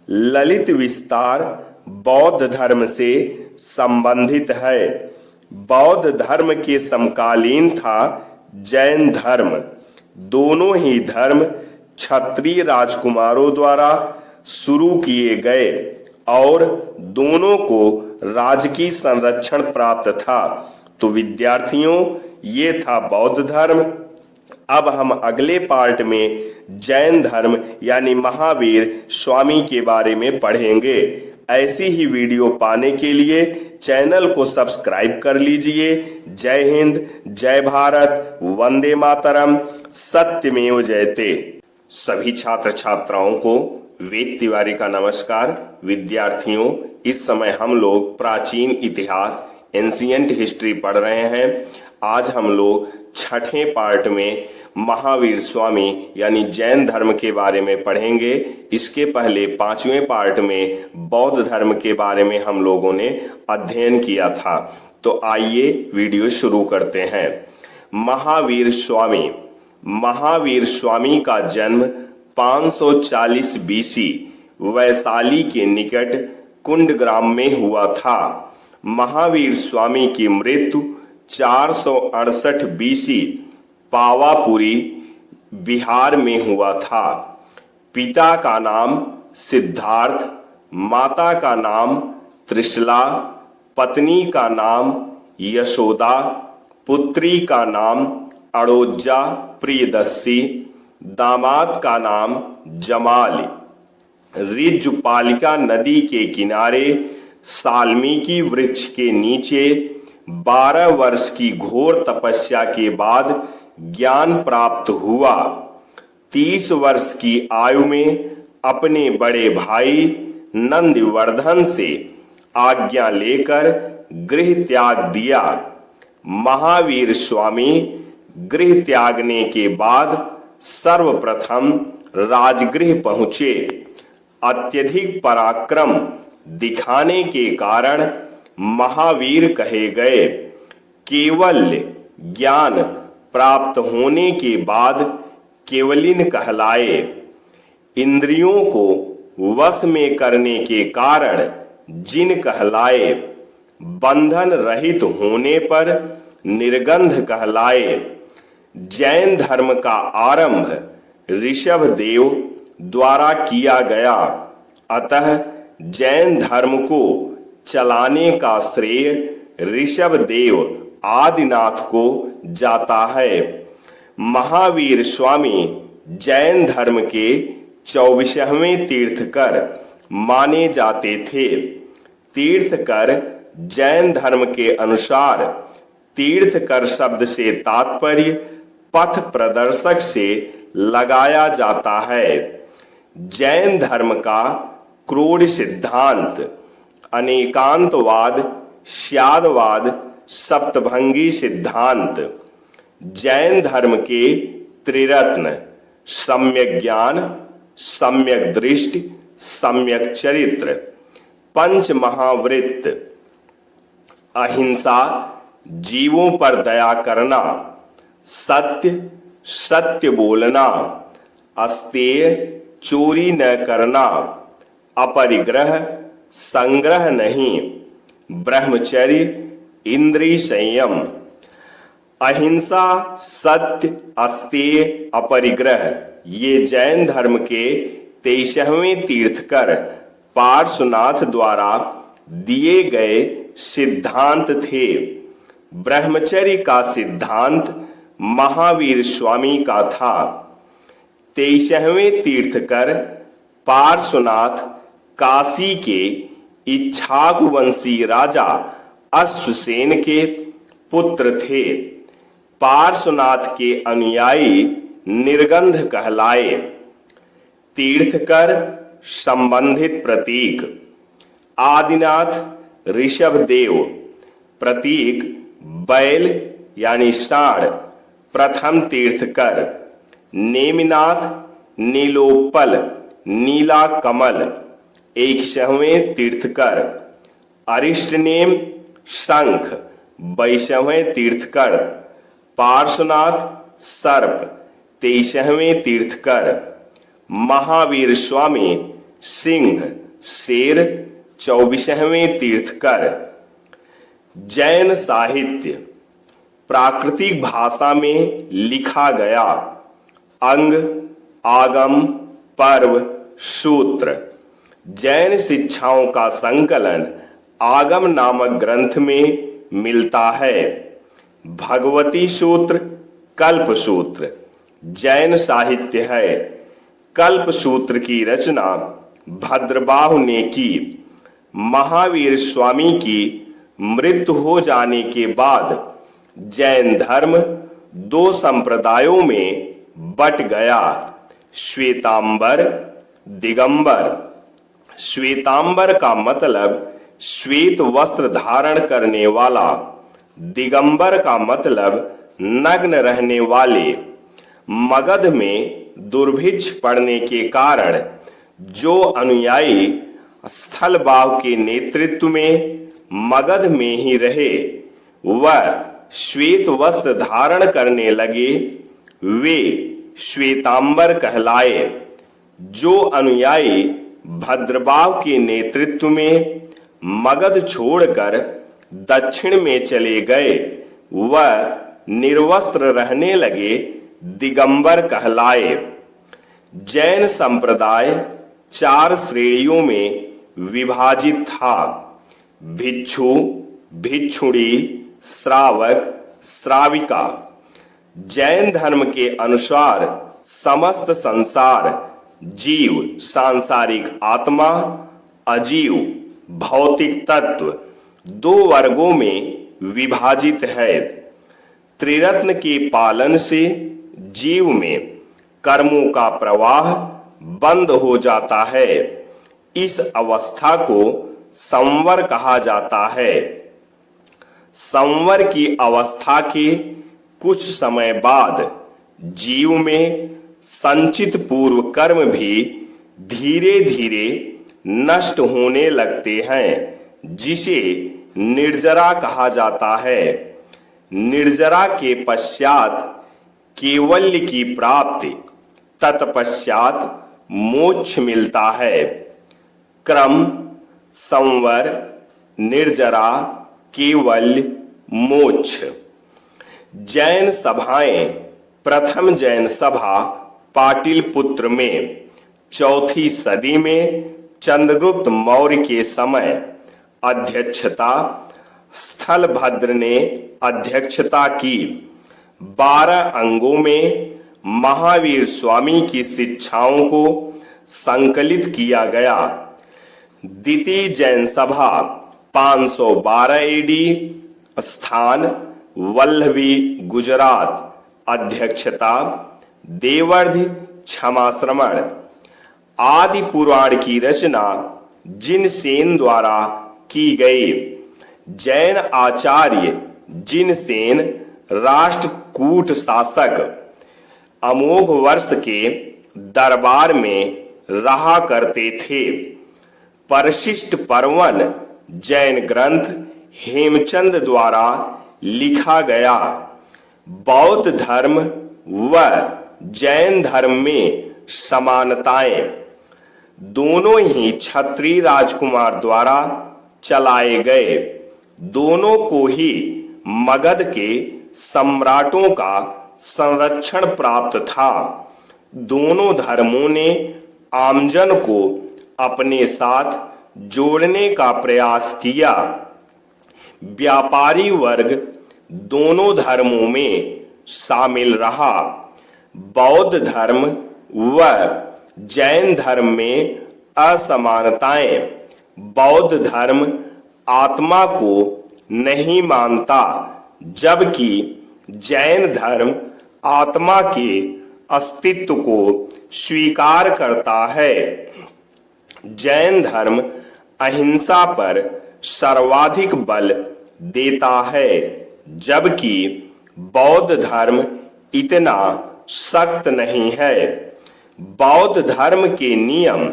ललित विस्तार बौद्ध धर्म से संबंधित है। बौद्ध धर्म के समकालीन था जैन धर्म। दोनों ही धर्म क्षत्रिय राजकुमारों द्वारा शुरू किए गए और दोनों को राजकीय संरक्षण प्राप्त था। तो विद्यार्थियों, ये था बौद्ध धर्म। अब हम अगले पार्ट में जैन धर्म यानी महावीर स्वामी के बारे में पढ़ेंगे। ऐसी ही वीडियो पाने के लिए चैनल को सब्सक्राइब कर लीजिए। जय हिंद, जय भारत, वंदे मातरम, सत्यमेव जयते। सभी छात्र छात्राओं को वेद तिवारी का नमस्कार। विद्यार्थियों, इस समय हम लोग प्राचीन इतिहास एंशिएंट हिस्ट्री पढ़ रहे हैं। आज हम लोग छठे पार्ट में महावीर स्वामी यानी जैन धर्म के बारे में पढ़ेंगे। इसके पहले पांचवें पार्ट में बौद्ध धर्म के बारे में हम लोगों ने अध्ययन किया था। तो आइए वीडियो शुरू करते हैं। महावीर स्वामी। महावीर स्वामी का जन्म 540 बीसी वैशाली के निकट कुंडग्राम में हुआ था। महावीर स्वामी की मृत्यु 468 बीसी पावापुरी बिहार में हुआ था। पिता का नाम सिद्धार्थ, माता का नाम त्रिशला, पत्नी का नाम यशोदा, पुत्री का नाम अड़ोजा प्रियदर्शी, दामाद का नाम जमाल। रिज्जुपालिका नदी के किनारे साल्मीकि वृक्ष के नीचे 12 वर्ष की घोर तपस्या के बाद ज्ञान प्राप्त हुआ। 30 वर्ष की आयु में अपने बड़े भाई नंदवर्धन से आज्ञा लेकर गृह त्याग दिया। महावीर स्वामी गृह त्यागने के बाद सर्वप्रथम राजगृह पहुंचे। अत्यधिक पराक्रम दिखाने के कारण महावीर कहे गए। केवल ज्ञान प्राप्त होने के बाद केवलिन कहलाए। इंद्रियों को वश में करने के कारण जिन कहलाए। बंधन रहित होने पर निर्गंध कहलाए। जैन धर्म का आरंभ ऋषभ देव द्वारा किया गया, अतः जैन धर्म को चलाने का श्रेय ऋषभ देव आदिनाथ को जाता है। महावीर स्वामी जैन धर्म के 24वें तीर्थकर माने जाते थे। तीर्थकर जैन धर्म के अनुसार तीर्थकर शब्द से तात्पर्य पथ प्रदर्शक से लगाया जाता है। जैन धर्म का क्रोध सिद्धांत, अनेकांतवाद, स्यादवाद, सप्तभंगी सिद्धांत। जैन धर्म के त्रिरत्न सम्यक ज्ञान, सम्यक दृष्टि, सम्यक चरित्र। पंच महावृत्त, अहिंसा, जीवों पर दया करना, सत्य, सत्य बोलना, अस्तेय, चोरी न करना, अपरिग्रह, संग्रह नहीं, ब्रह्मचर्य, इंद्रिय संयम। अहिंसा, सत्य, अस्तेय, अपरिग्रह ये जैन धर्म के 23वें तीर्थकर पार्श्वनाथ द्वारा दिए गए सिद्धांत थे। ब्रह्मचर्य का सिद्धांत महावीर स्वामी का था। 23वें तीर्थकर पार्श्वनाथ काशी के इक्ष्वाकुवंशी राजा अश्वसेन के पुत्र थे। पार्श्वनाथ के अनुयायी निर्गंध कहलाए। तीर्थकर संबंधित प्रतीक, आदिनाथ ऋषभ देव, प्रतीक बैल यानी सांड, प्रथम तीर्थकर। नेमिनाथ, नीलोत्पल, नीला कमल, 61वें तीर्थकर। अरिष्टनेम, शंख, 22वें तीर्थकर। पार्श्वनाथ, सर्प, 23वें तीर्थकर। महावीर स्वामी, सिंह, शेर, 24वें तीर्थकर। जैन साहित्य प्राकृतिक भाषा में लिखा गया अंग, आगम, पर्व, सूत्र। जैन शिक्षाओं का संकलन आगम नामक ग्रंथ में मिलता है। भगवती सूत्र, कल्प सूत्र जैन साहित्य है। कल्प सूत्र की रचना भद्रबाहु ने की। महावीर स्वामी की मृत्यु हो जाने के बाद जैन धर्म दो संप्रदायों में बट गया, श्वेतांबर, दिगंबर। श्वेतांबर का मतलब श्वेत वस्त्र धारण करने वाला, दिगंबर का मतलब नग्न रहने वाले। मगध में दुर्भिक्ष पड़ने के कारण जो अनुयायी स्थलबाहु के नेतृत्व में मगध में ही रहे वह श्वेत वस्त्र धारण करने लगे, वे श्वेतांबर कहलाए। जो अनुयायी भद्रबाहु के नेतृत्व में मगध छोड़कर दक्षिण में चले गए वह निर्वस्त्र रहने लगे, दिगंबर कहलाए। जैन संप्रदाय 4 श्रेणियों में विभाजित था, भिक्षु, भिक्षुणी, श्रावक, श्राविका। जैन धर्म के अनुसार समस्त संसार जीव, सांसारिक आत्मा, अजीव, भौतिक तत्व 2 वर्गों में विभाजित है। त्रिरत्न के पालन से जीव में कर्मों का प्रवाह बंद हो जाता है। इस अवस्था को संवर कहा जाता है। संवर की अवस्था के कुछ समय बाद जीव में संचित पूर्व कर्म भी धीरे धीरे नष्ट होने लगते हैं, जिसे निर्जरा कहा जाता है। निर्जरा के पश्चात केवल्य की प्राप्ति, तत्पश्चात मोक्ष मिलता है। क्रम संवर, निर्जरा, केवल्य, मोक्ष। जैन सभाएं प्रथम जैन सभा पाटिलपुत्र में 4वीं सदी में चंद्रगुप्त मौर्य के समय अध्यक्षता स्थलभद्र ने अध्यक्षता की। 12 अंगों में महावीर स्वामी की शिक्षाओं को संकलित किया गया। द्वितीय जैन सभा 512 एडी, स्थान वल्लभी, गुजरात। अध्यक्षता देवर्धि क्षमाश्रमण। आदि पुराण की रचना जिनसेन द्वारा की गई। जैन आचार्य जिनसेन राष्ट्रकूट शासक अमोघ वर्ष के दरबार में रहा करते थे। परिशिष्ट पर्वन जैन ग्रंथ हेमचंद द्वारा लिखा गया। बौद्ध धर्म व जैन धर्म में समानताएं दोनों ही क्षत्रिय राजकुमार द्वारा चलाए गए। दोनों को ही मगध के सम्राटों का संरक्षण प्राप्त था। दोनों धर्मों ने आमजन को अपने साथ जोड़ने का प्रयास किया। व्यापारी वर्ग दोनों धर्मों में शामिल रहा। बौद्ध धर्म व जैन धर्म में असमानताएं। बौद्ध धर्म आत्मा को नहीं मानता, जबकि जैन धर्म आत्मा के अस्तित्व को स्वीकार करता है। जैन धर्म अहिंसा पर सर्वाधिक बल देता है, जबकि बौद्ध धर्म इतना सख्त नहीं है। बौद्ध धर्म के नियम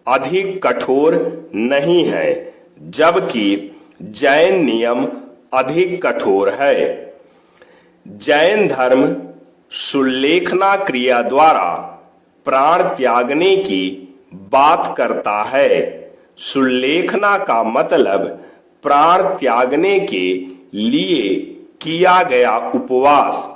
अधिक कठोर नहीं है, जबकि जैन नियम अधिक कठोर है। जैन धर्म सुल्लेखना क्रिया द्वारा प्राण त्यागने की बात करता है। सुल्लेखना का मतलब प्राण त्यागने के लिए किया गया उपवास।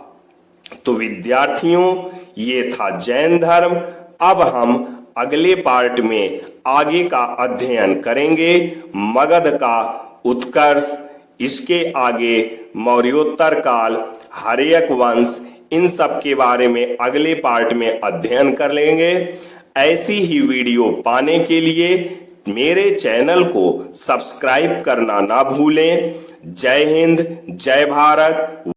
तो विद्यार्थियों, ये था जैन धर्म। अब हम अगले पार्ट में आगे का अध्ययन करेंगे। मगध का उत्कर्ष, इसके आगे मौर्योत्तर काल, हर्यक वंश, इन सब के बारे में अगले पार्ट में अध्ययन कर लेंगे। ऐसी ही वीडियो पाने के लिए मेरे चैनल को सब्सक्राइब करना ना भूलें। जय हिंद, जय भारत।